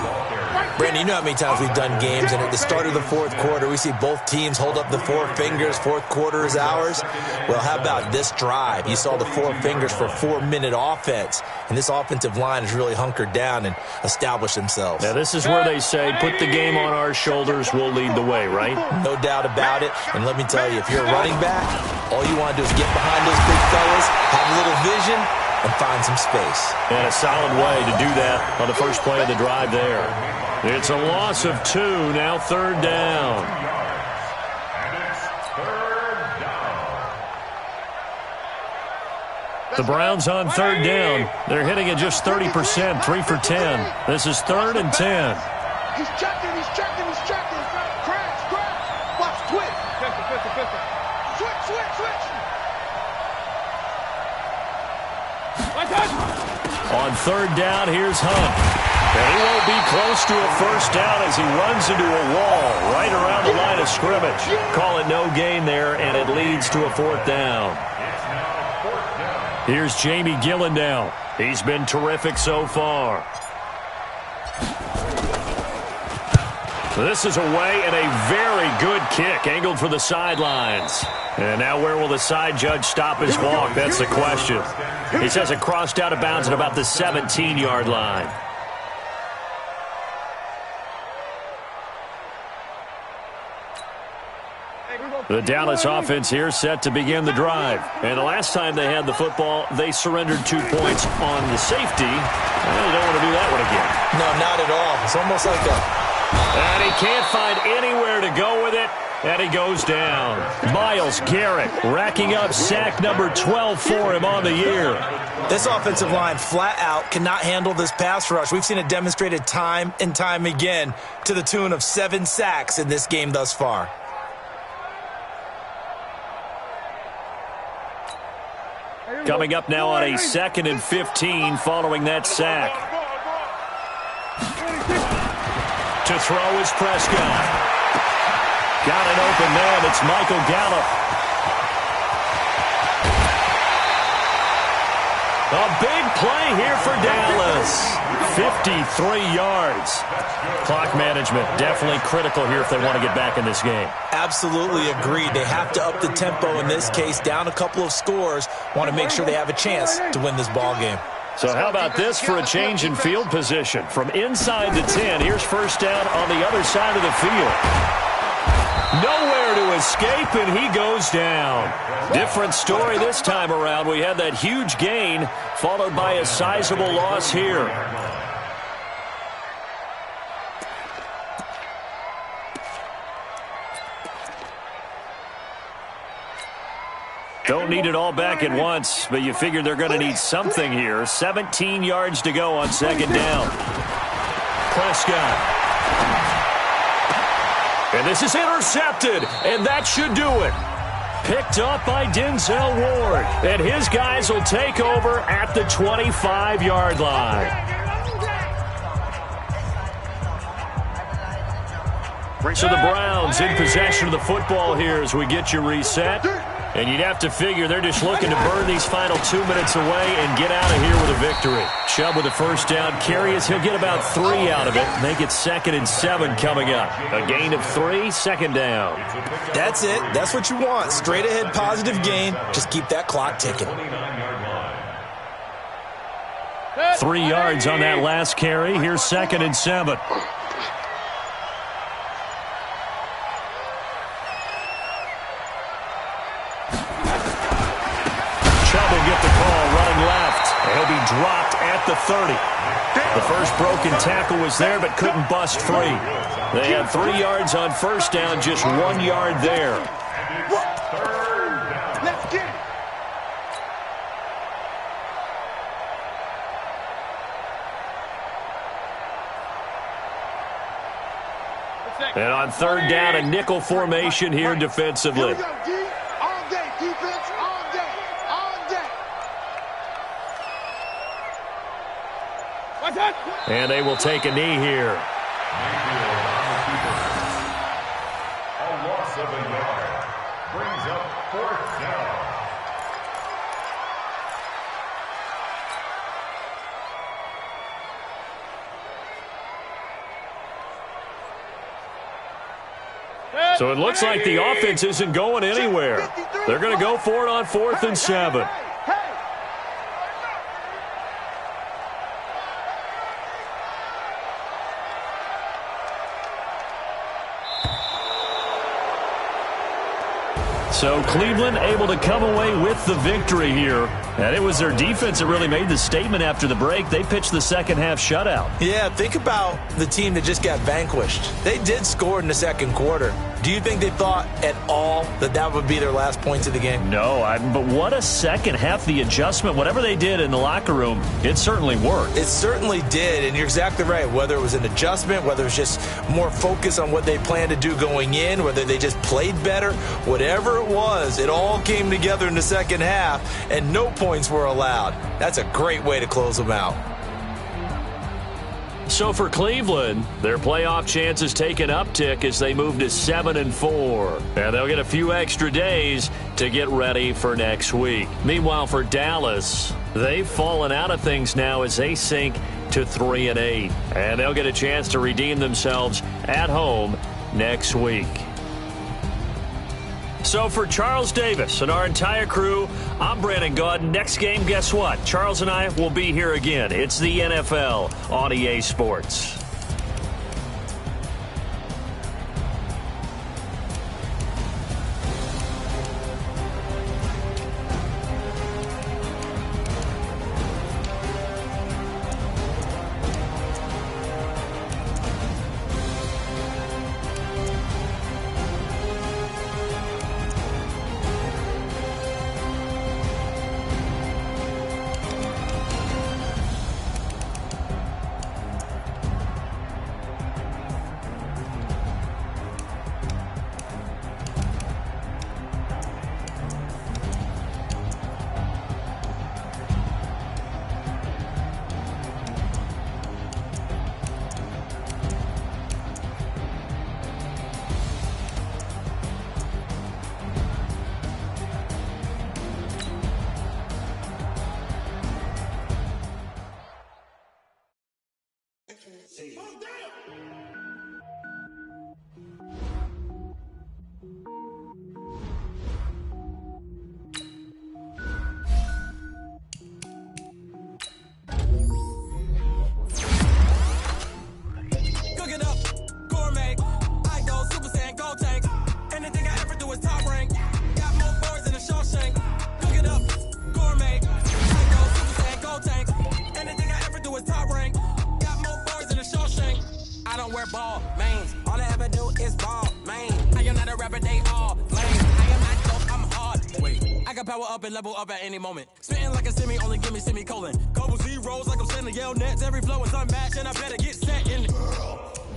Brandon, you know how many times we've done games, and at the start of the 4th quarter, we see both teams hold up the 4 fingers, 4th quarter is ours. Well, how about this drive? You saw the 4 fingers for 4-minute offense, and this offensive line has really hunkered down and established themselves.
Now, this is where they say, put the game on our shoulders, we'll lead the way, right?
No doubt about it, and let me tell you, if you're a running back, all you want to do is get behind those big fellas, have a little vision, and find some space.
And a solid way to do that on the first play of the drive there. It's a loss of 2, now 3rd down. The Browns on 3rd down. They're hitting at just 30%, 3 for 10. This is 3rd and 10.
He's checking. Crash. Watch, twist. Switch.
On 3rd down, here's Hunt. And he won't be close to a first down as he runs into a wall right around the line of scrimmage. Call it no gain there, and it leads to a 4th down. Here's Jamie Gillen now. He's been terrific so far. This is away and a very good kick, angled for the sidelines. And now where will the side judge stop his walk? That's the question. He says it crossed out of bounds at about the 17-yard line. The Dallas offense here set to begin the drive. And the last time they had the football, they surrendered 2 points on the safety. Well, they don't want to do that one again.
No, not at all. It's almost like a...
And he can't find anywhere to go with it, and he goes down. Myles Garrett racking up sack number 12 for him on the year.
This offensive line flat out cannot handle this pass rush. We've seen it demonstrated time and time again to the tune of 7 sacks in this game thus far.
Coming up now on a 2nd and 15 following that sack. To throw is Prescott. Got an open man. It's Michael Gallup. A big play here for Dallas. 53 yards. Clock management definitely critical here if they want to get back in this game.
Absolutely agreed. They have to up the tempo in this case, down a couple of scores. Want to make sure they have a chance to win this ball game.
So how about this for a change in field position? From inside the 10, here's first down on the other side of the field. Nowhere to escape, and he goes down. Different story this time around. We had that huge gain, followed by a sizable loss here. Don't need it all back at once, but you figure they're going to need something here. 17 yards to go on second down. Prescott. And this is intercepted, and that should do it. Picked up by Denzel Ward, and his guys will take over at the 25-yard line. So the Browns in possession of the football here as we get you reset. And you'd have to figure they're just looking to burn these final 2 minutes away and get out of here with a victory. Chubb with a first down carry as he'll get about 3 out of it. Make it 2nd and 7 coming up. A gain of 3, second down.
That's it. That's what you want. Straight ahead positive gain. Just keep that clock ticking.
3 yards on that last carry. Here's 2nd and 7. He'll be dropped at the 30. The first broken tackle was there, but couldn't bust free. They had 3 yards on first down, just 1 yard there.
Let's get it.
And on third down, a nickel formation here defensively.
Here we go, D. All day, defense, all day, all day.
And they will take a knee here.
A loss of a yard brings up 4th down.
So it looks like the offense isn't going anywhere. They're going to go for it on 4th and 7. So Cleveland able to come away with the victory here. And it was their defense that really made the statement after the break. They pitched the second half shutout.
Yeah, think about the team that just got vanquished. They did score in the second quarter. Do you think they thought at all that that would be their last points of the game?
No, but what a second half. The adjustment, whatever they did in the locker room, it certainly worked.
It certainly did, and you're exactly right. Whether it was an adjustment, whether it was just more focus on what they planned to do going in, whether they just played better, whatever it was, it all came together in the second half, and no points were allowed. That's a great way to close them out.
So for Cleveland, their playoff chances take an uptick as they move to 7-4. And they'll get a few extra days to get ready for next week. Meanwhile, for Dallas, they've fallen out of things now as they sink to 3-8. And they'll get a chance to redeem themselves at home next week. So for Charles Davis and our entire crew, I'm Brandon Gaudin. Next game, guess what? Charles and I will be here again. It's the NFL on EA Sports.
wear ball, mains. All I ever do is ball, man. I am not a rapper, they all lame. I am not dope, I'm hard. Wait, I can power up and level up at any moment. Spitting like a semi, only give me semicolon. Couple zeros like I'm sending yell nets. Every flow is unmatched, and I better get set in.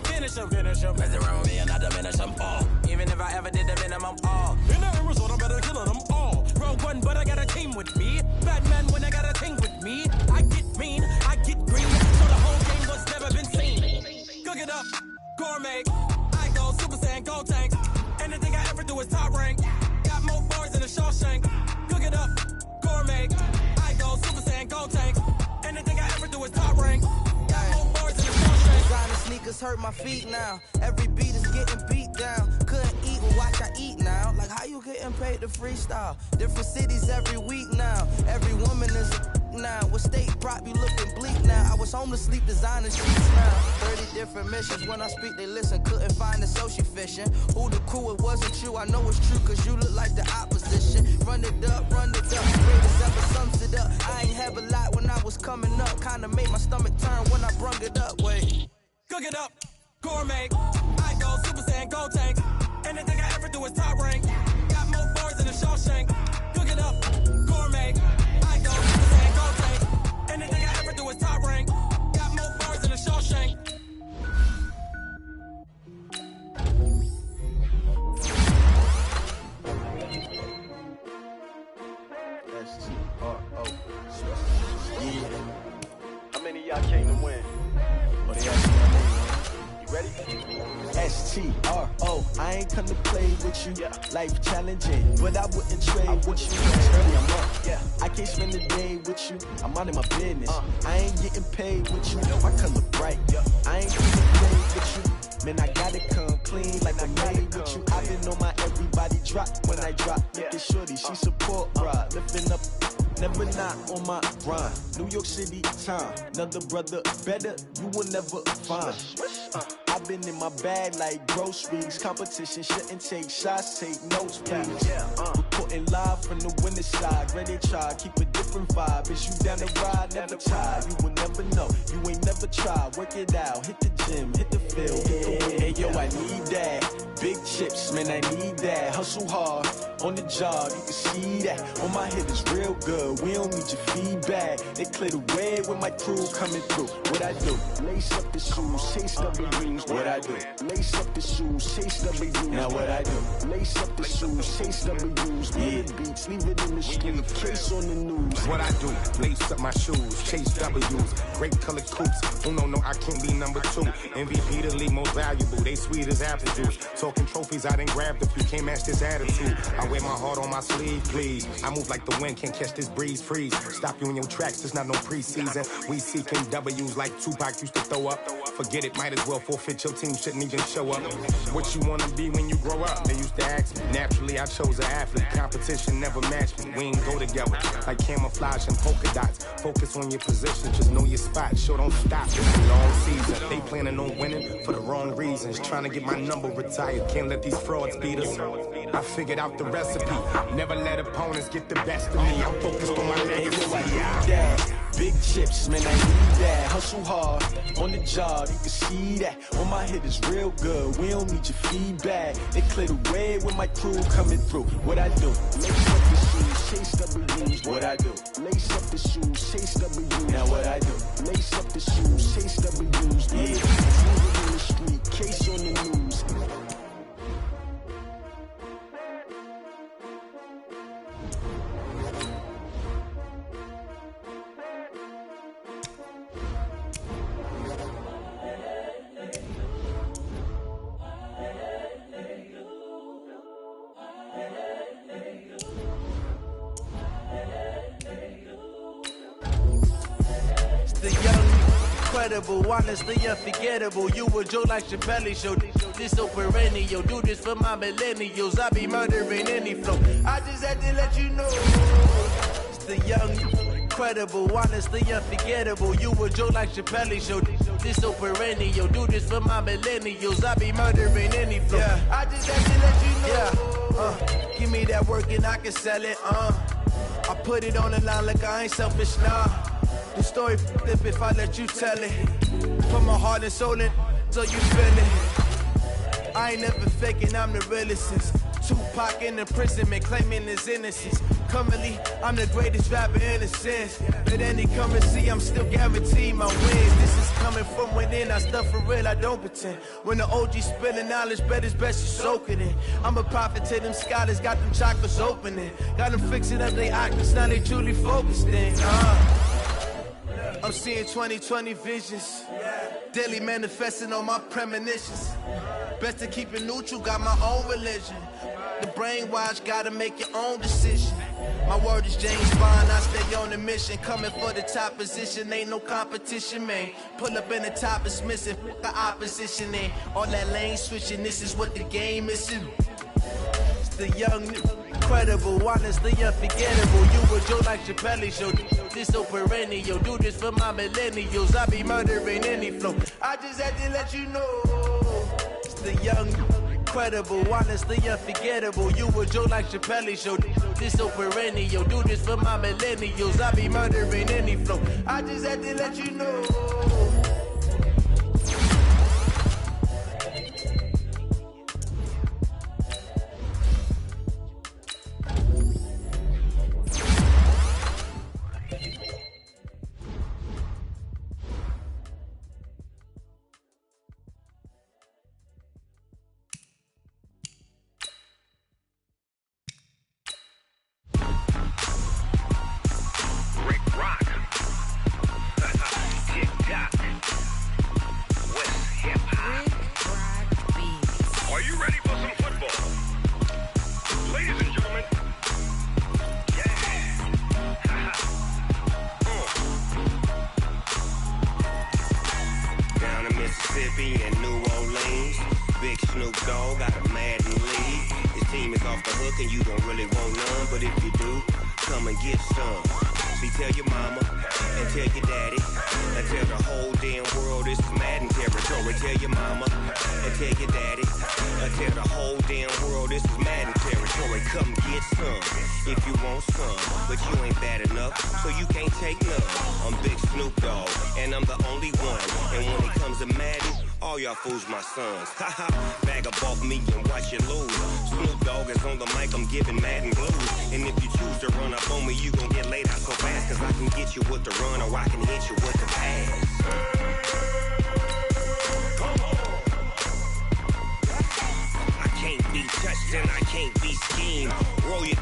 Finish them. Mess around with me and I diminish them all. Even if I ever did the minimum, all. In the result, I'm better killing them all. Rogue one, but I got a team with me. Batman when I got a team with me. I get mean, I get green. So the whole game was never been seen. Cook it up, gourmet. I go Super Saiyan, go tank. Anything I ever do is top rank. Got more bars than a Shawshank. Cook it up, gourmet. I go Super Saiyan, go tank. Anything I ever do is top rank. Got more bars than a Shawshank.
Designer sneakers hurt my feet now. Every beat is getting beat down. Couldn't eat, well watch I eat now. Like how you getting paid to freestyle? Different cities every week now. Every woman is a now. With state prop, you looking bleak now. I was home to sleep, designing sheets now. 30 different missions. When I speak, they listen. Couldn't find the social fishing. Who the crew, it wasn't you. I know it's true, cause you look like the opposition. Run it up. Greatest ever sums it up. I ain't have a lot when I was coming up. Kinda made my stomach turn when I brung it up. Wait.
Cook it up, gourmet. I go Super Saiyan, go tank. Anything I ever do is top rank. Got more bars than a Shawshank. Cook it up, gourmet. I go Super Saiyan, go tank. Anything I ever do is top rank. Got more bars than a Shawshank.
S-T-R-O. Yeah. How many of y'all came to win? Well, they asked me my name, man. You ready?
S-T-R-O. I ain't come to play with you. Yeah. Life challenging, but I wouldn't trade with you. Early I'm up. Yeah. I can't spend the day with you. I'm out of my business. I ain't getting paid with you. My color bright. Yeah. I ain't come to play with you. Man, I gotta come clean like I'm made with you. I've been on my everybody drop when I drop. Look at shorty, she support ride. Lifting up, never not on my grind. New York City time, another brother better, you will never find. I've been in my bag like groceries. Competition shouldn't take shots, take notes, please. Reporting live from the winning side. Ready to try, keep a different vibe. Is you down the ride, never tired. You will never know, you ain't never tried. Work it out, hit the gym, hit the field, hit the wind. Hey yo, I need that. Big chips, man, I need that. Hustle hard, on the job, you can see that. On my head is real good, we don't need your feedback. They clear the way when my crew coming through. What I do? Lace up the shoes, chase W's. What I do? Lace up the shoes, chase W's. Now what I do? Lace up the shoes, chase W's. Yeah, beats, leave it in the street, case on the news.
What I do? Lace up my shoes, chase W's. Great color coops. Oh no, I can't be number 2. MVP the league most valuable. They sweet as apple juice. Talking trophies, I done grabbed a few. Can't match this attitude. I wear my heart on my sleeve, please. I move like the wind, can't catch this breeze, freeze. Stop you in your tracks, there's not no preseason. We seeking W's like Tupac used to throw up. Forget it, might as well forfeit. Your team shouldn't even show up. What you wanna be when you grow up? They used to ask me. Naturally, I chose an athlete. Competition never matched me. We ain't go together like camouflage and polka dots. Focus on your position, just know your spot. Sure, don't stop. It's a long season. They planning on winning for the wrong reasons. Trying to get my number retired. Can't let these frauds beat us. I figured out the recipe. Never let opponents get the best of me. I'm focused on my legacy.
Big chips, man, I need that. Hustle hard, on the job, you can see that. On my head is real good, we don't need your feedback. They clear the way when my crew coming through. What I do? Lace up the shoes, chase W's. What I do? Lace up the shoes, chase W's. Now what I do? Lace up the shoes, chase W's. Yeah, leave it in the street, case on the news.
Honestly unforgettable. You a joke like Chappelle show. This so perennial. Do this for my millennials. I be murdering any flow. I just had to let you know. It's the young, incredible, honestly unforgettable. You a joke like Chappelle show. This so perennial. Do this for my millennials. I be murdering any flow. Yeah. I just had to let you know. Yeah. Give me that work and I can sell it. I put it on the line like I ain't selfish, nah. The story flip if I let you tell it. Put my heart and soul in. so you feel it. I ain't never faking, I'm the realest since Tupac in imprisonment, claiming his innocence. Currently, I'm the greatest rapper in a sense. At any currency, I'm still guaranteed my wins. This is coming from within, I stuff for real, I don't pretend. When the OG spilling knowledge, bet it's best you soak it in. I'm a prophet to them scholars, got them chakras opening. Got them fixing up they octaves, now they truly focused in. I'm seeing 2020 visions, daily manifesting on my premonitions. Best to keep it neutral, got my own religion. The brainwash, gotta make your own decision. My word is James Bond, I stay on the mission. Coming for the top position, ain't no competition, man. Pull up in the top, it's missing, the opposition in. All that lane switching, this is what the game is. It's the young, incredible, honestly unforgettable. You were Joe like Chappelle show. This so perennial, do this for my millennials. I be murdering any flow. I just had to let you know. It's the young, incredible, honestly unforgettable. You were Joe like Chappelle show. This so perennial, do this for my millennials. I be murdering any flow. I just had to let you know.
Mississippi and New Orleans. Big Snoop Dogg got a Madden lead. His team is off the hook and you don't really want none, but if you do, come and get some. See, tell your mama and tell your daddy and tell the whole damn world this is Madden territory. Tell your mama and tell your daddy and tell the whole damn world this is Madden territory. Come get some if you want some, but you ain't bad enough, so you can't take none. I'm Big Snoop Dogg and I'm the only one, and when it comes to Madden, all y'all fools my sons. Haha, bag up off me and watch you lose. Snoop Dogg is on the mic, I'm giving Madden blues. And if you choose to run up on me, you gon' get laid out so fast, cause I can get you with the run or I can hit you with the pass. I can't be touched and I can't be schemed. Roll you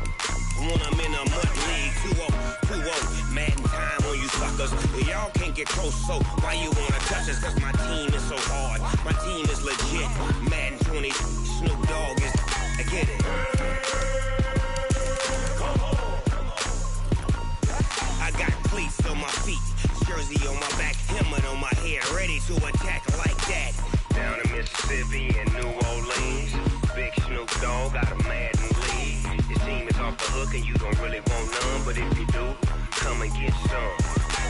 when I'm in a mud league. 2-0, Madden time on you suckers. Y'all can't get close, so why you wanna touch us? Cause my team is so hard, my team is legit. Madden 20, Snoop Dogg is, I get it. I got cleats on my feet, jersey on my back, helmet on my head, ready to attack like that. Down in Mississippi and New Orleans, Big Snoop Dogg got a Madden lead. His team is off the hook and you don't really want none, but if you do, come and get some.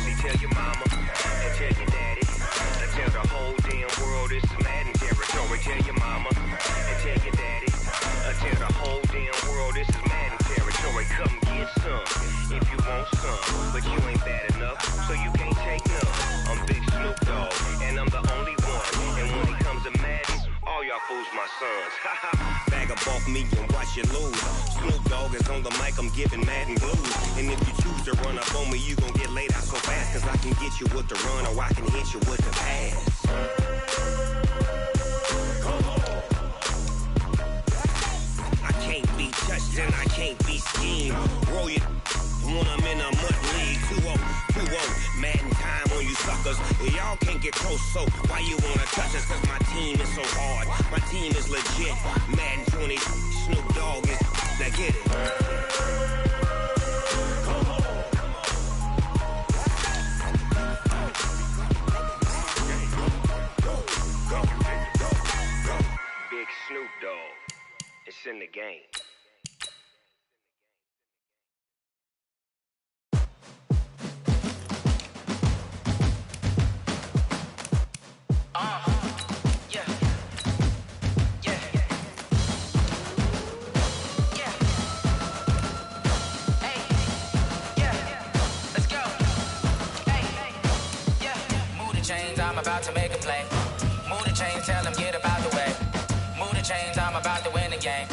See, tell your mama and tell your daddy and tell the whole damn world this is Madden territory. Tell your mama and tell your daddy and tell the whole damn world this is Madden territory. Come get some if you want some, but you ain't bad enough, so you can't take none. I'm Big Snoop Dogg and I'm the only one, and when it comes to Madden, all y'all fools my sons. Bag up off me and watch you lose. Snoop Dogg is on the mic, I'm giving Madden blues. And if you choose to run up on me, you gon' get laid out so fast, cause I can get you with the run or I can hit you with the pass. I can't be touched and I can't be schemed. Roll you when I'm in a mud league. 2-0, Madden time on you suckers. Y'all can't get close, so why you wanna touch us? Cause my team is so hard, my team is legit. Madden 20, Snoop Dogg is, now get it. Big Snoop Dogg, it's in the game.
I'm about to make a play. Move the chains,
chains, I'm about to win the game.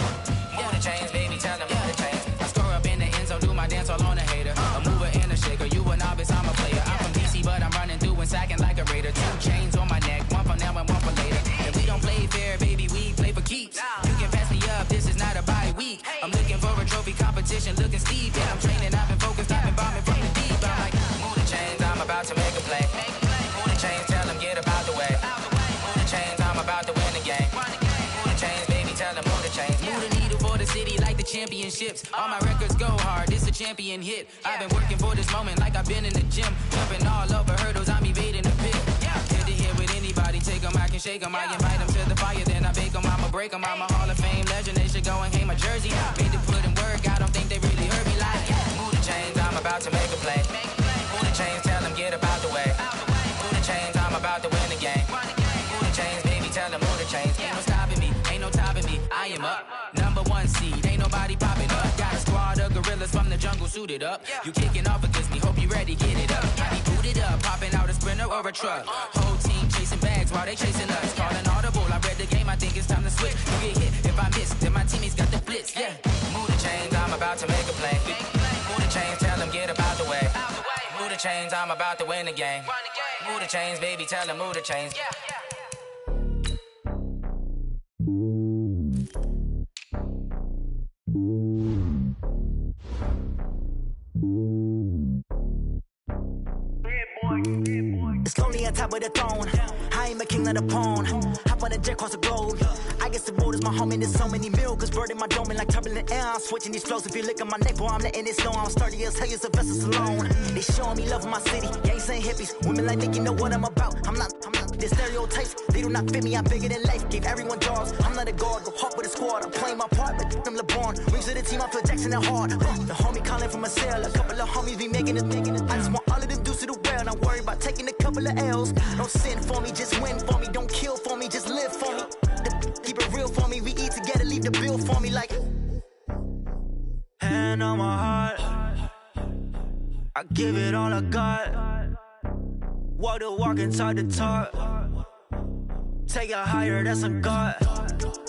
Move the chains, baby, tell them move the chains. I score up in the end zone, do my dance all on a hater. A mover and a shaker, you a novice, I'm a player. I'm from DC, but I'm running through and sacking like a raider. 2 chains on my neck, one for now and one for later. If we don't play fair, baby, we play for keeps. You can pass me up, this is not a bye week. I'm looking for a trophy competition, looking steep. Yeah, I'm training, I've been focused, I've been bombing from the deep. I'm like, move the chains, I'm about to make a play. Move the chains, tell them get up out the way. Move the chains, I'm about to win the game. Move the chains, baby, tell them move the chains. Move the needle for the city like the championships. All my records go hard, this a champion hit. I've been working for this moment like I've been in the gym. Jumping all over hurdles, I'm evading the pit. Head to head with anybody, take them, I can shake them. I invite them to the fire, then I bake them, I'ma break them. I'm a Hall of Fame legend, they should go and hang my jersey. Made to put in work, I don't think they really heard me like. Move the chains, I'm about to make a play. Move the chains, tell them get up out the way. Move the chains, I'm about to win the game. Move the chains, baby, tell them move the chains. Ain't no stopping me, ain't no topping me. I am up, #1 seed, ain't nobody popping up. Got a squad of gorillas from the jungle suited up. You kicking off against me, hope you ready, get it up. I be booted up, popping out a Sprinter or a truck. Whole team chasing bags while they chasing us. Calling audible, I read the game, I think it's time to switch. You get hit, if I miss, then my teammates got the blitz, yeah. Move the chains, I'm about to make a play. Move the chains, tell them get up out the way. Move the chains, I'm about to win the game. Move the chains, baby, tell them move the chains.
It's lonely on top of the throne. I am a king of the pawn. Hop on a jet across the globe. I guess the road is my home and there's so many miracles burning my dome like turbulent air. I'm switching these flows. If you look at my neck, boy, I'm letting it slow. I'm sturdy as hell, as a vessel alone. They showing me love in my city. Gangsta and hippies. Women like Nick, you know what I'm about. I'm not. The stereotypes, they do not fit me. I'm bigger than life. Gave everyone jobs. I'm not a guard. Go hard with a squad. I'm playing my part, but I'm LeBron. Rings to the team, I feel Jackson and hard. The homie calling from a cell. A couple of homies be making it. I just want all of them dudes to the well. Not worry about taking a couple of L's. Don't sin for me, just win for me. Don't kill for me, just live for me. Keep it real for me. We eat together, leave the bill for me like. Hand on my heart, I give it all I got. Walk the walk and talk the talk. Take it higher, that's a God.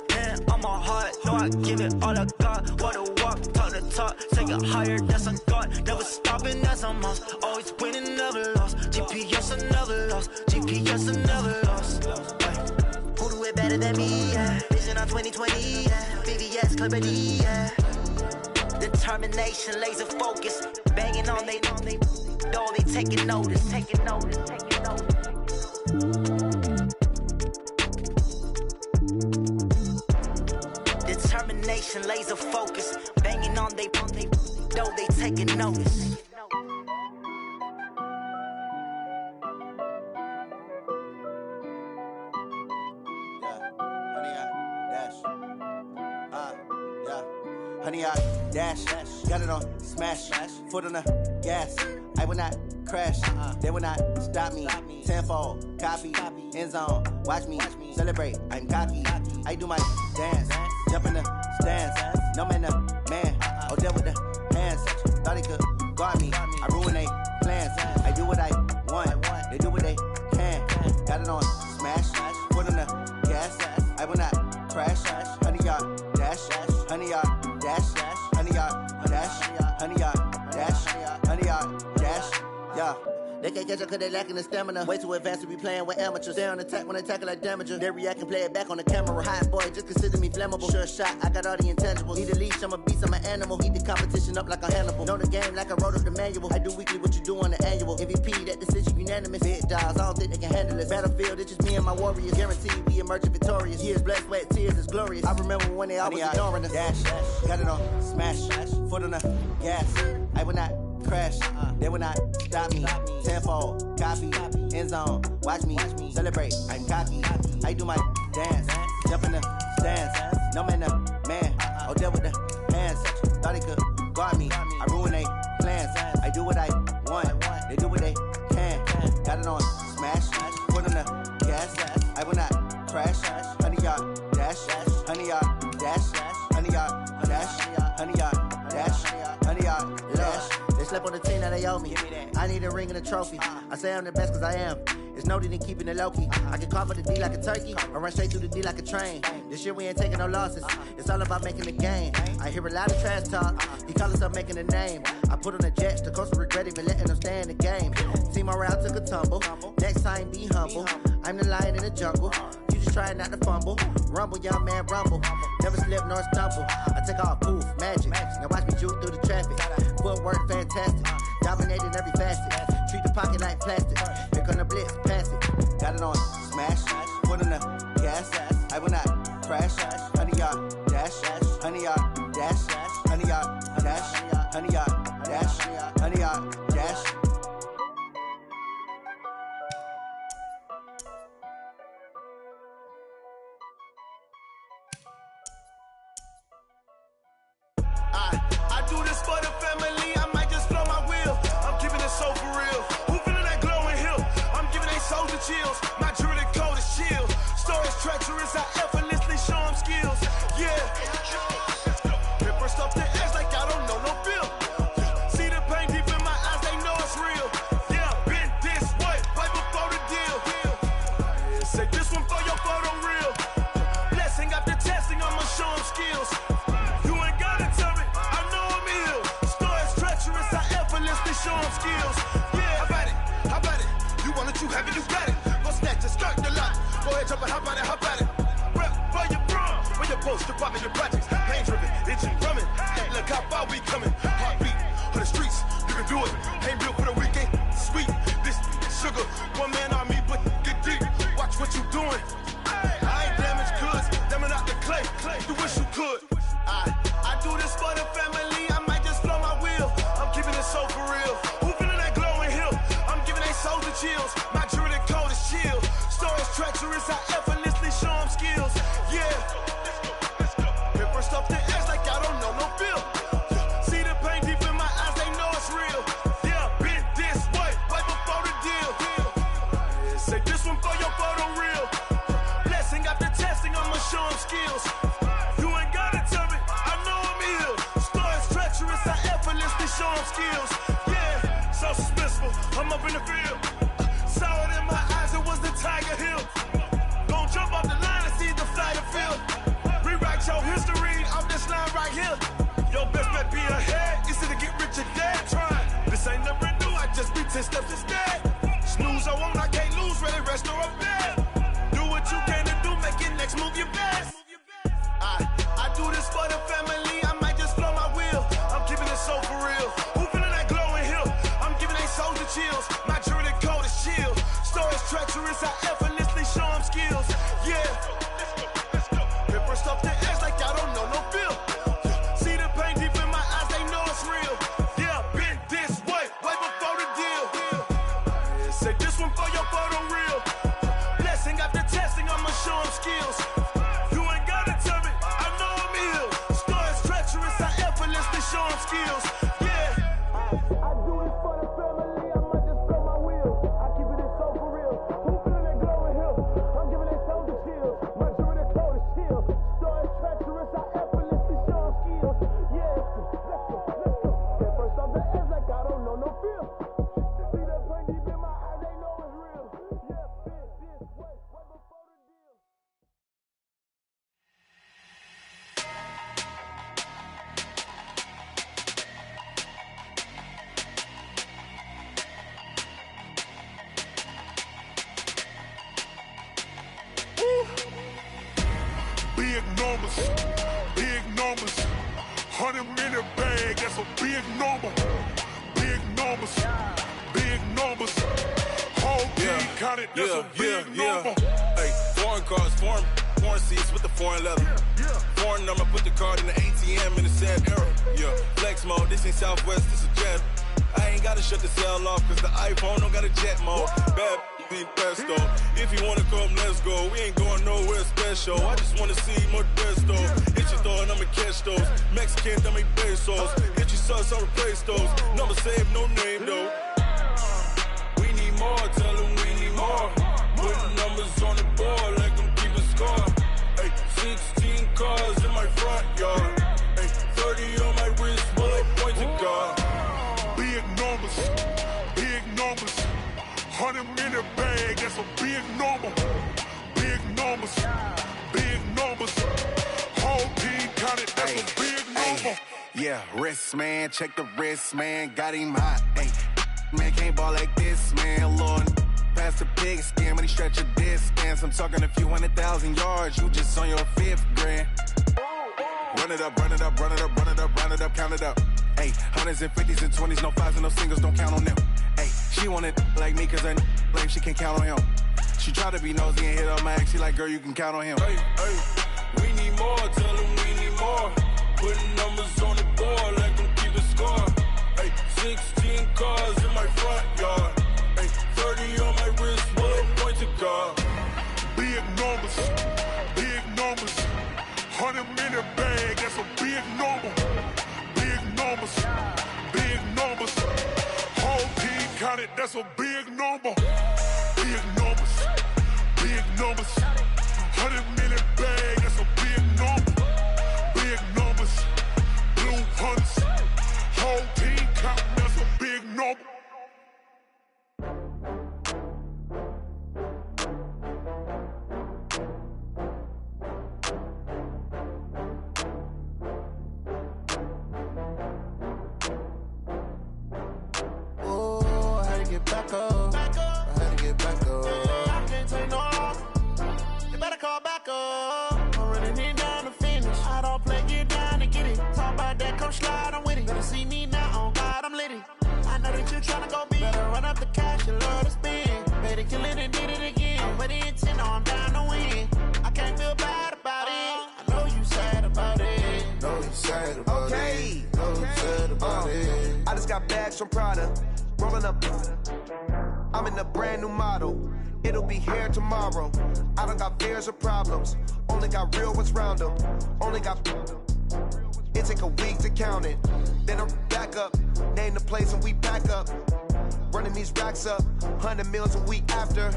Hand on my heart, no, I give it all I got. Walk the walk, talk the talk. Take it higher, that's a God. Never stopping, that's a must. Always winning, never lost. GPS, I never lost. GPS, I never lost. Who do it better than me? Yeah. Vision on 2020. Yeah. VVS, clarity. Yeah. Determination, laser focus. Banging on they door, they taking notice. Taking notice. Determination, laser focus. Banging on they door, they taking notice.
Honey, I dash, got it on smash, foot on the gas. I will not crash, they will not stop me. Tenfold, copy, end zone, watch me celebrate. I'm cocky, I do my dance, jump in the stands. No man, man, oh there with the hands. Thought he could guard me, I ruin they plans. I do what I want, they do what they can. Got it on smash, foot on the gas. I will not crash, honey, y'all dash, honey, y'all dash, honey, y'all dash, honey, y'all dash, honey, y'all dash, yeah. They can't catch up cause they lacking the stamina. Way too advanced to be playing with amateurs. They on attack when they tackle like damager. They react and play it back on the camera. Hot boy, just consider me flammable. Sure shot, I got all the intangibles. Need a leash, I'm a beast, I'm an animal. Heat the competition up like a Hannibal. Know the game like I wrote up the manual. I do weekly what you do on the annual. MVP, that decision unanimous. Big dogs, I don't think they can handle it. Battlefield, it's just me and my warriors. Guaranteed we emerge victorious. Years, blood, sweat, tears, it's glorious. I remember when they always ignoring us. Dash, got it on smash, foot on the gas. I will not crash, they will not stop me. Tenfold, copy, end zone, watch me celebrate. I'm cocky, I do my dance, jump in the stands. No man, man, oh there with the hands. Thought he could guard me, I ruin they plans. I do what I want, they do what they can. Got it on smash, foot on the gas. I will not crash, honey, y'all dash, honey, y'all dash, honey, y'all dash, honey, y'all dash, honey, y'all dash. They slept up on the team that they owe me. I need a ring and a trophy. I say I'm the best cause I am. It's noted in keeping it low-key. I can carve up the D like a turkey or run straight through the D like a train. This year we ain't taking no losses. It's all about making the game. I hear a lot of trash talk. He call himself making a name. I put on the Jets. The coach will regret even letting them stay in the game. Team morale took a tumble. Next time be humble. I'm the lion in the jungle. You just try not to fumble. Rumble, young man, rumble. Never slip nor stumble. I take off, poof, magic. Now watch me juke through the traffic. Footwork fantastic. Dominating every facet. Treat the pocket like plastic. Here come the blitz, pass it. Got it on smash. Put on the gas. I will not crash. 100 yard dash. 100 yard dash. 100 yard dash. 100 yard dash. 100 yard dash.
I do this for the family, I might just blow my wheel. I'm keeping it so for real. Who feeling that glowing hill? I'm giving they soldier chills. My jewelry cold as chill. Stories treacherous, I effortlessly show them skills. Yeah. Pepper stuff the edge like I don't know no feel. See the pain deep in my eyes, they know it's real. Yeah, been this way, right before the deal. Say this one for your photo real. Blessing after testing, I'ma show them skills. Show them skills. Yeah, how about it? How about it? You want it, you have it, you got it. Go snatch and skirt the lot. Go ahead, jump it, how about it? How about it? Rep for your bro, for your post, your pop, and your projects. Pain driven, itching, drumming. Hey, look how far we coming. Heartbeat for the streets, you can do it. Ain't built for the weekend. Sweet, this sugar. One man on me, but get deep. Watch what you doing. I ain't damaged goods, damn it out the clay. You wish you could. I do this for the family. I might just blow my wheel. I'm keeping it so for real. Who feeling that glowing hill? I'm giving they soldier chills. My jewelry cold as chill. Stories treacherous, I effortlessly show them skills. Yeah. Pepper stuff the edge like I don't know no feel. See the pain deep in my eyes, they know it's real. Yeah, been this way, right before the deal. Say this one for your photo real. Blessing after testing, I'ma show them skills. You ain't gotta tell me, I know I'm ill. Stories treacherous, I effortlessly show them skills. Yeah, so suspenseful, I'm up in the field. Saw it in my eyes, it was the Tiger Hill. Gon' jump off the line and see the fly the field. Rewrite your history off this line right here. Your best bet be ahead, easy to get rich or dead. Trying, this ain't never new, I just be 10 steps instead. Snooze I won't, I can't lose, ready, rest or up bed. Do what you can to do, make your next move your best. I do this for the family, I might just blow my wheel. I'm keeping it so for real. Who feeling that glowing hill? I'm giving they soldier chills. My jewelry cold as chill. Stories treacherous, I effortlessly show them skills. Yeah. Pepper stuff the edge like I don't know no feel. See the pain deep in my eyes, they know it's real. Yeah, been this way, right before the deal. Say this one for your photo real. Blessing after testing, I'ma show them skills. Show them skills, yeah. I do it for the family, I might just blow my wheel. I keep it so for real. Who feeling that glowing hill? I'm giving it soldier chills. My jewelry cold as chill. Stories treacherous, I effortlessly show them skills. Yeah, let's go. Get first off the edge like I don't know no feel. See the pain deep in my eyes, they know it's real. Yeah, been this way, right before the deal.
Big numbers, 100-minute bag, that's a big number. Big numbers, whole team counted, that's a big number.
Hey, foreign cars, foreign seats with the foreign leather. Foreign number, put the card in the ATM in the sad era. Yeah, flex mode, this ain't Southwest, this a jet. I ain't gotta shut the cell off, cause the iPhone don't got a jet mode. Bad being pesto. If you wanna come, let's go. We ain't going nowhere special. I just wanna see more pesto. Hit your thought, I'ma catch those. Mexican, that make pesos. Hit your sus, I'll replace those. Number saved, no name though. We need more, tell them we need more. Putting numbers on the board like I'm keeping score. Hey, 16 cars in my front yard. Hey, 30 on my wrist, while I point to God.
Big bag, that's a big number. Big numbers, big numbers. Whole team counted, that's a big number.
Yeah, wrist, man, check the wrist, man, got him hot. Ay, man, can't ball like this, man, Lord. Past the pig skin, but he stretch a distance. I'm talking a few 100,000 yards, you just on your 5th grand. Run it up, run it up, run it up, run it up, run it up, count it up. Ay, 100s and 50s and 20s, no 5s and no singles, don't count on them. Ay, she want it like me, cause her blame she can't count on him. She try to be nosy and hit on my ex, she like, girl, you can count on him.
Hey, hey, we need more, tell them we need more. Putting numbers on the board, like them keep a score. Hey, 16 cars in my front yard. Hey, 30 on my wrist, one point to guard.
Big numbers, big numbers. 100-minute bag, that's a big number. Big numbers, big numbers. Whole team counted, that's a big number. Big numbers, big numbers. 100-minute bag, that's a big number. Big numbers, blue hunts. Whole team counting, that's a big number.
Back up. I had to get back up. I can't take no loss. You better call back up. I'm running in down to finish. I don't play, get down and get it. Talk about that, come slide, I'm with it. Better see me now, on God, I'm litty. I know that you tryna go big. Better run up the cash, you love to spend. Better kill it and did it again. I'm with the intent, no, I'm down to win. I can't feel bad about it. I know you sad about it.
Know you sad about it. Know you sad about it.
I just got bags from Prada. Rolling up, I'm in a brand new model. It'll be here tomorrow. I don't got fears or problems. Only got real ones round them. Only got. It take a week to count it. Then I'm back up. Name the place and we back up. Running these racks up. 100 meals a week after.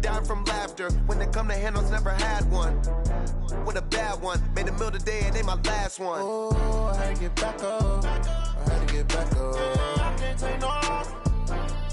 Down from laughter. When they come to handles, never had one. With a bad one. Made a meal today and they my last one.
Oh, I had to get back up. I had to get back up. I can't take no loss.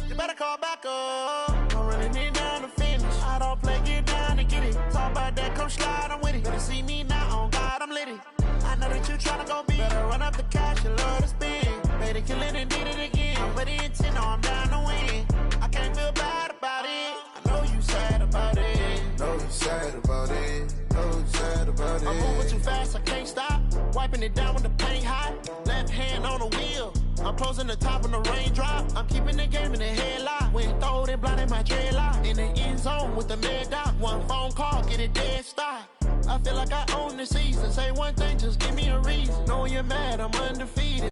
You better call back up. I'm running in down to finish. I don't play, get down and get it. Talk about that, come slide, I'm with it. Better see me now, on God, I'm litty. I know that you tryna go big. Better run up the cash, you love to spend. Better kill it and did it again. I'm with the intent, no, I'm down to win. I can't feel bad about it. I know you sad about it.
Know you sad about it. Know you sad about it.
I'm moving too fast, I can't stop. Wiping it down with the paint hot. Left hand on the wheel. I'm closing the top when the raindrop. I'm keeping the game in the headlock. When throwed and blinded my dreadlock. In the end zone with the mad dot. One phone call, get it dead stop. I feel like I own the season. Say one thing, just give me a reason. Know you're mad, I'm undefeated.